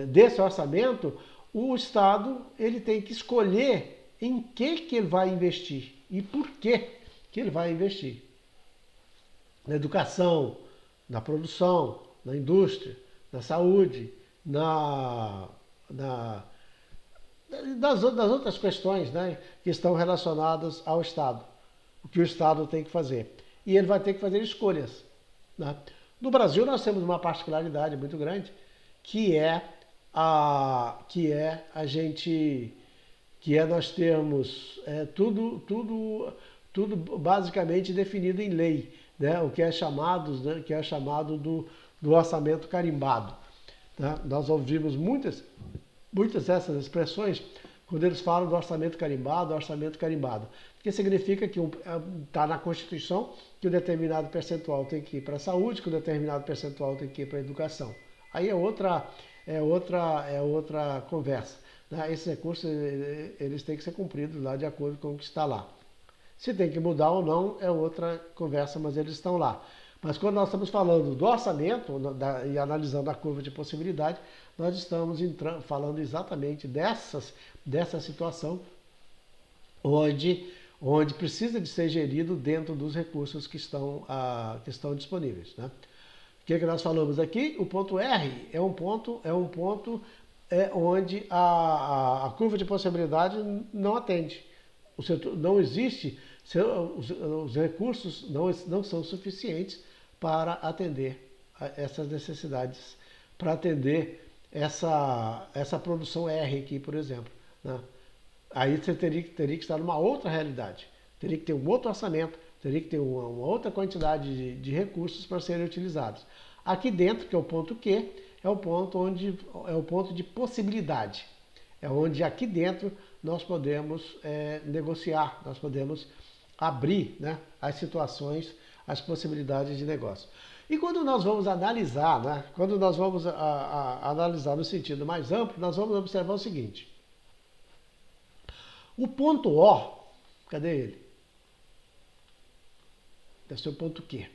desse orçamento, o Estado ele tem que escolher em que ele vai investir e por que ele vai investir. Na educação, na produção, na indústria, na saúde, das outras questões, né, que estão relacionadas ao Estado. O que o Estado tem que fazer. E ele vai ter que fazer escolhas, né? No Brasil nós temos uma particularidade muito grande, nós termos tudo basicamente definido em lei, né? O que é chamado do orçamento carimbado, né? Nós ouvimos muitas dessas expressões quando eles falam do orçamento carimbado, que significa que está na Constituição que um determinado percentual tem que ir para a saúde, que um determinado percentual tem que ir para a educação. Aí é outra conversa, né? Esses recursos eles têm que ser cumpridos lá de acordo com o que está lá. Se tem que mudar ou não é outra conversa, mas eles estão lá. Mas quando nós estamos falando do orçamento e analisando a curva de possibilidade, nós estamos falando exatamente dessa situação onde precisa de ser gerido dentro dos recursos que estão disponíveis, né? O que nós falamos aqui? O ponto R é um ponto onde a curva de possibilidade não atende. Não existe, os recursos não são suficientes para atender essas necessidades, para atender essa produção R aqui, por exemplo, né? Aí você teria que estar numa outra realidade, teria que ter um outro orçamento, teria que ter uma outra quantidade de recursos para serem utilizados. Aqui dentro, que é o ponto Q, é o ponto de possibilidade. É onde aqui dentro nós podemos negociar, nós podemos abrir, né, as situações, as possibilidades de negócio. E quando nós vamos analisar, né, analisar no sentido mais amplo, nós vamos observar o seguinte. O ponto O, cadê ele? Deve ser o ponto Q.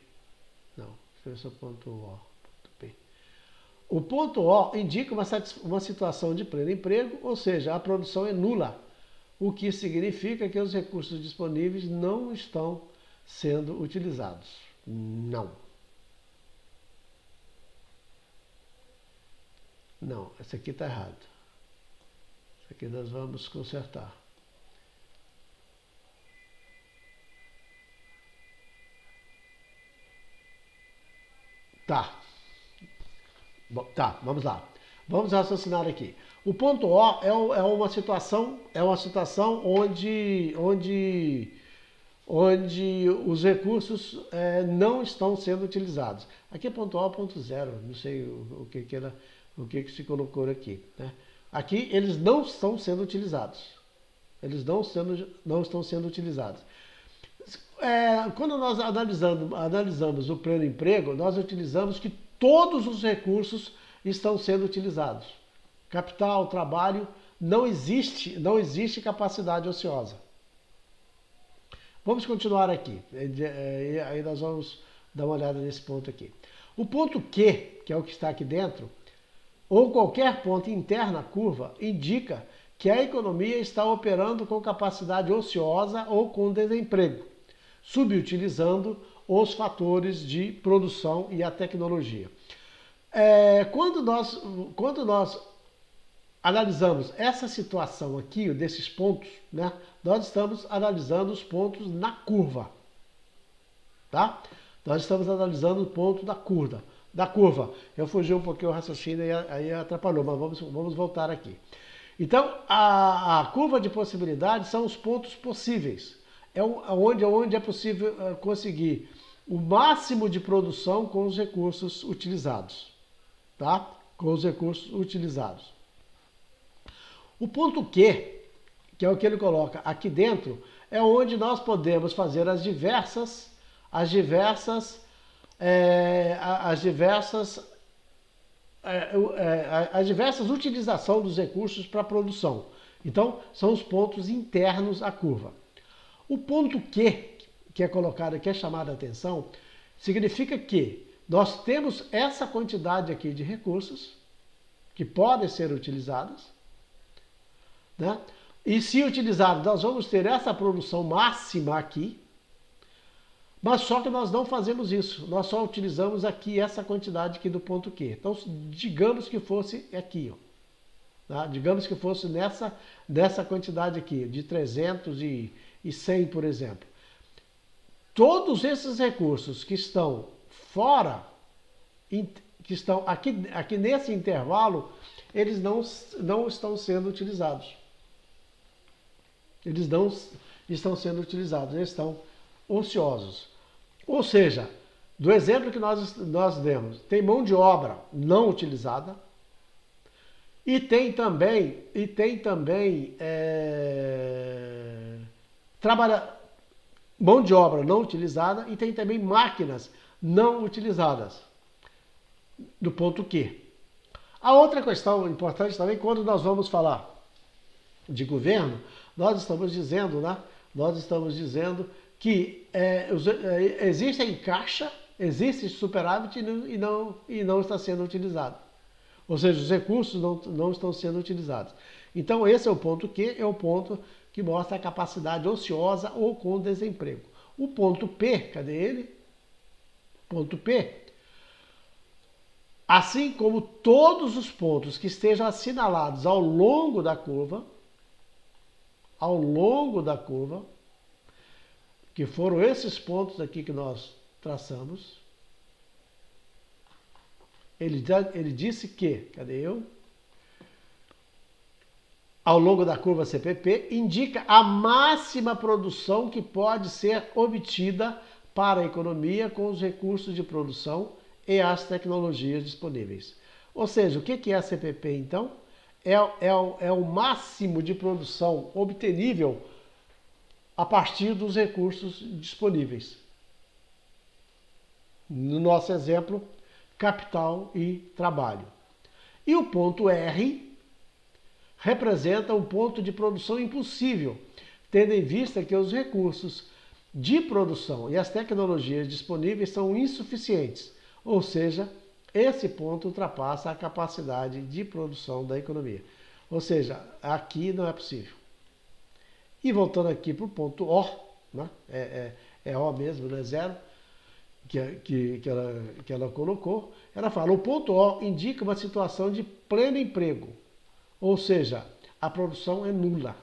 Não, deve ser o ponto O, ponto P. O ponto O indica uma situação de pleno emprego, ou seja, a produção é nula, o que significa que os recursos disponíveis não estão sendo utilizados. Não. Não, esse aqui está errado. Isso aqui nós vamos consertar. Tá. Bom, tá, vamos lá. Vamos raciocinar aqui. O ponto O é uma situação, onde os recursos não estão sendo utilizados. Aqui é ponto O, ponto zero, não sei o que se colocou aqui, né? Aqui eles não estão sendo utilizados. Eles não estão sendo utilizados. Quando nós analisamos o pleno emprego, nós utilizamos que todos os recursos estão sendo utilizados. Capital, trabalho, não existe capacidade ociosa. Vamos continuar aqui. Aí nós vamos dar uma olhada nesse ponto aqui. O ponto Q, que é o que está aqui dentro, ou qualquer ponto interno à curva, indica que a economia está operando com capacidade ociosa ou com desemprego, subutilizando os fatores de produção e a tecnologia. Quando nós analisamos essa situação aqui, desses pontos, né, nós estamos analisando os pontos na curva, tá? Nós estamos analisando o ponto da curva. Eu fugi um pouquinho o raciocínio e aí atrapalhou, mas vamos voltar aqui. Então, a curva de possibilidades são os pontos possíveis. Onde é possível conseguir o máximo de produção com os recursos utilizados, tá? Com os recursos utilizados. O ponto Q, que é o que ele coloca aqui dentro, é onde nós podemos fazer as diversas utilização dos recursos para a produção. Então, são os pontos internos à curva. O ponto Q, que é colocado aqui, é chamado a atenção, significa que nós temos essa quantidade aqui de recursos que podem ser utilizados, né? E se utilizados, nós vamos ter essa produção máxima aqui, mas só que nós não fazemos isso, nós só utilizamos aqui essa quantidade aqui do ponto Q. Então, digamos que fosse aqui, ó, tá? Digamos que fosse nessa quantidade aqui, de 300 e 100, por exemplo. Todos esses recursos que estão fora, que estão aqui nesse intervalo, eles não estão sendo utilizados. Eles não estão sendo utilizados, eles estão ociosos. Ou seja, do exemplo que nós demos, tem mão de obra não utilizada e tem também mão de obra não utilizada e tem também máquinas não utilizadas, do ponto Q. A outra questão importante também, quando nós vamos falar de governo, nós estamos dizendo, né? Nós estamos dizendo que existe em caixa, existe superávit e não está sendo utilizado. Ou seja, os recursos não estão sendo utilizados. Então, esse é o ponto Q, é o ponto que mostra a capacidade ociosa ou com desemprego. O ponto P, cadê ele? Ponto P. Assim como todos os pontos que estejam assinalados ao longo da curva, que foram esses pontos aqui que nós traçamos, ele disse que, cadê eu? Ao longo da curva CPP, indica a máxima produção que pode ser obtida para a economia com os recursos de produção e as tecnologias disponíveis. Ou seja, o que é a CPP então? É o máximo de produção obtenível a partir dos recursos disponíveis. No nosso exemplo, capital e trabalho. E o ponto R representa um ponto de produção impossível, tendo em vista que os recursos de produção e as tecnologias disponíveis são insuficientes, ou seja, esse ponto ultrapassa a capacidade de produção da economia. Ou seja, aqui não é possível. E voltando aqui para o ponto O, né? É O mesmo, não é zero, que ela colocou. Ela fala, o ponto O indica uma situação de pleno emprego, ou seja, a produção é nula.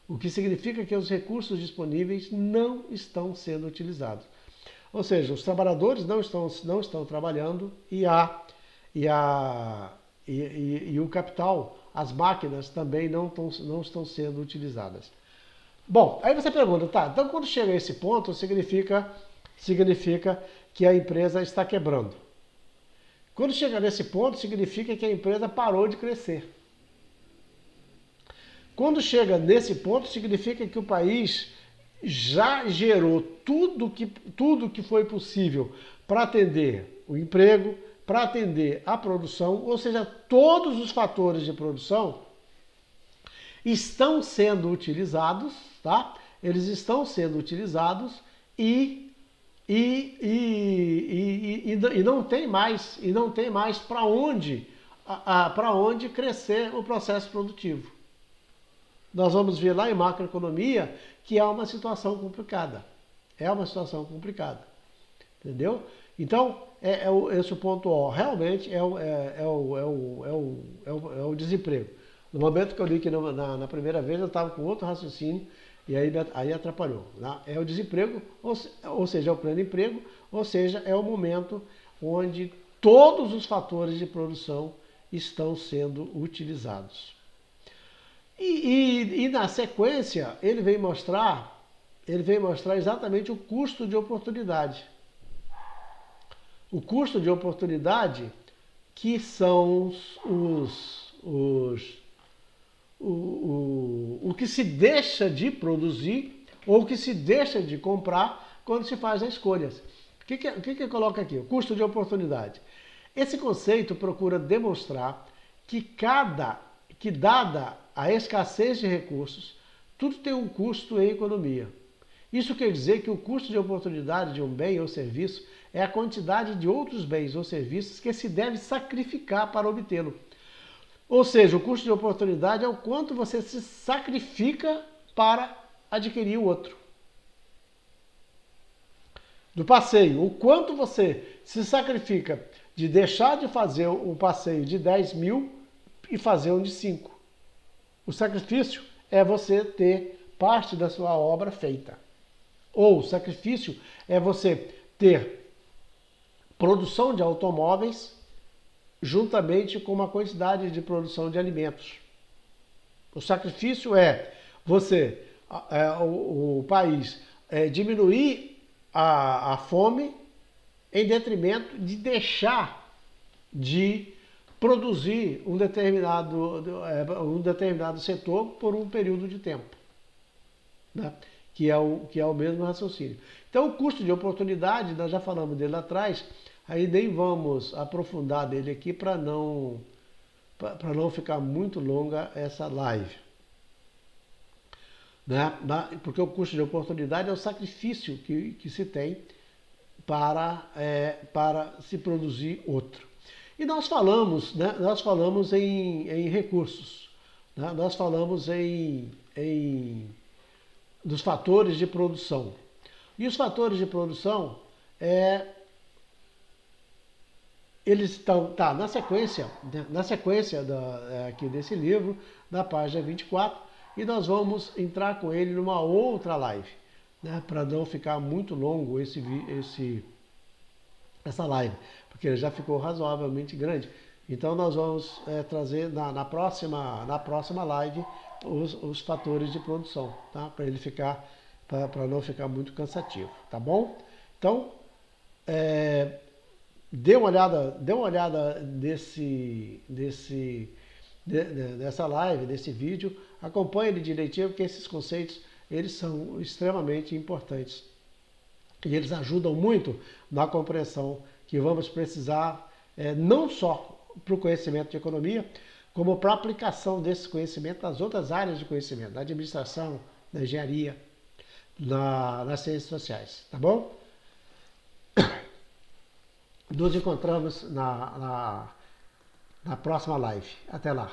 O que significa que os recursos disponíveis não estão sendo utilizados. Ou seja, os trabalhadores não estão trabalhando e e o capital, as máquinas também não estão sendo utilizadas. Bom, aí você pergunta, tá, então quando chega a esse ponto, significa que a empresa está quebrando. Quando chega nesse ponto, significa que a empresa parou de crescer. Quando chega nesse ponto, significa que o país já gerou tudo que foi possível para atender o emprego, para atender a produção, ou seja, todos os fatores de produção estão sendo utilizados, tá? Eles estão sendo utilizados e não tem mais para onde crescer o processo produtivo. Nós vamos ver lá em macroeconomia que é uma situação complicada. É uma situação complicada. Entendeu? Então, esse o ponto O. Realmente é o desemprego. No momento que eu li que na primeira vez, eu estava com outro raciocínio e aí atrapalhou. Né? É o desemprego, ou seja, é o pleno emprego, ou seja, é o momento onde todos os fatores de produção estão sendo utilizados. E na sequência, ele vem mostrar exatamente o custo de oportunidade. O custo de oportunidade, que são o que se deixa de produzir ou o que se deixa de comprar quando se faz as escolhas. O que coloca aqui? O custo de oportunidade. Esse conceito procura demonstrar que dada a escassez de recursos, tudo tem um custo em economia. Isso quer dizer que o custo de oportunidade de um bem ou serviço é a quantidade de outros bens ou serviços que se deve sacrificar para obtê-lo. Ou seja, o custo de oportunidade é o quanto você se sacrifica para adquirir o outro. Do passeio, o quanto você se sacrifica de deixar de fazer um passeio de 10 mil e fazer um de 5. O sacrifício é você ter parte da sua obra feita. Ou o sacrifício é você ter produção de automóveis juntamente com uma quantidade de produção de alimentos. O sacrifício é o país diminuir a fome em detrimento de deixar de produzir um determinado setor por um período de tempo, né? que é o mesmo raciocínio. Então, o custo de oportunidade, nós já falamos dele lá atrás, aí nem vamos aprofundar dele aqui para não ficar muito longa essa live. Né? Porque o custo de oportunidade é o sacrifício que se tem para se produzir outro. E nós falamos, né? Nós falamos em recursos, né? Nós falamos dos fatores de produção. E os fatores de produção, eles estão na sequência, né? Na sequência aqui desse livro, na página 24, e nós vamos entrar com ele numa outra live, né? Para não ficar muito longo essa live, porque ele já ficou razoavelmente grande. Então nós vamos trazer na próxima live os fatores de produção, tá? Para não ficar muito cansativo, tá bom? Então, dê uma olhada nessa live, desse vídeo, acompanhe ele direitinho, porque esses conceitos eles são extremamente importantes. E eles ajudam muito na compreensão que vamos precisar, não só para o conhecimento de economia, como para a aplicação desse conhecimento nas outras áreas de conhecimento, na administração, na engenharia, nas ciências sociais. Tá bom? Nos encontramos na próxima live. Até lá.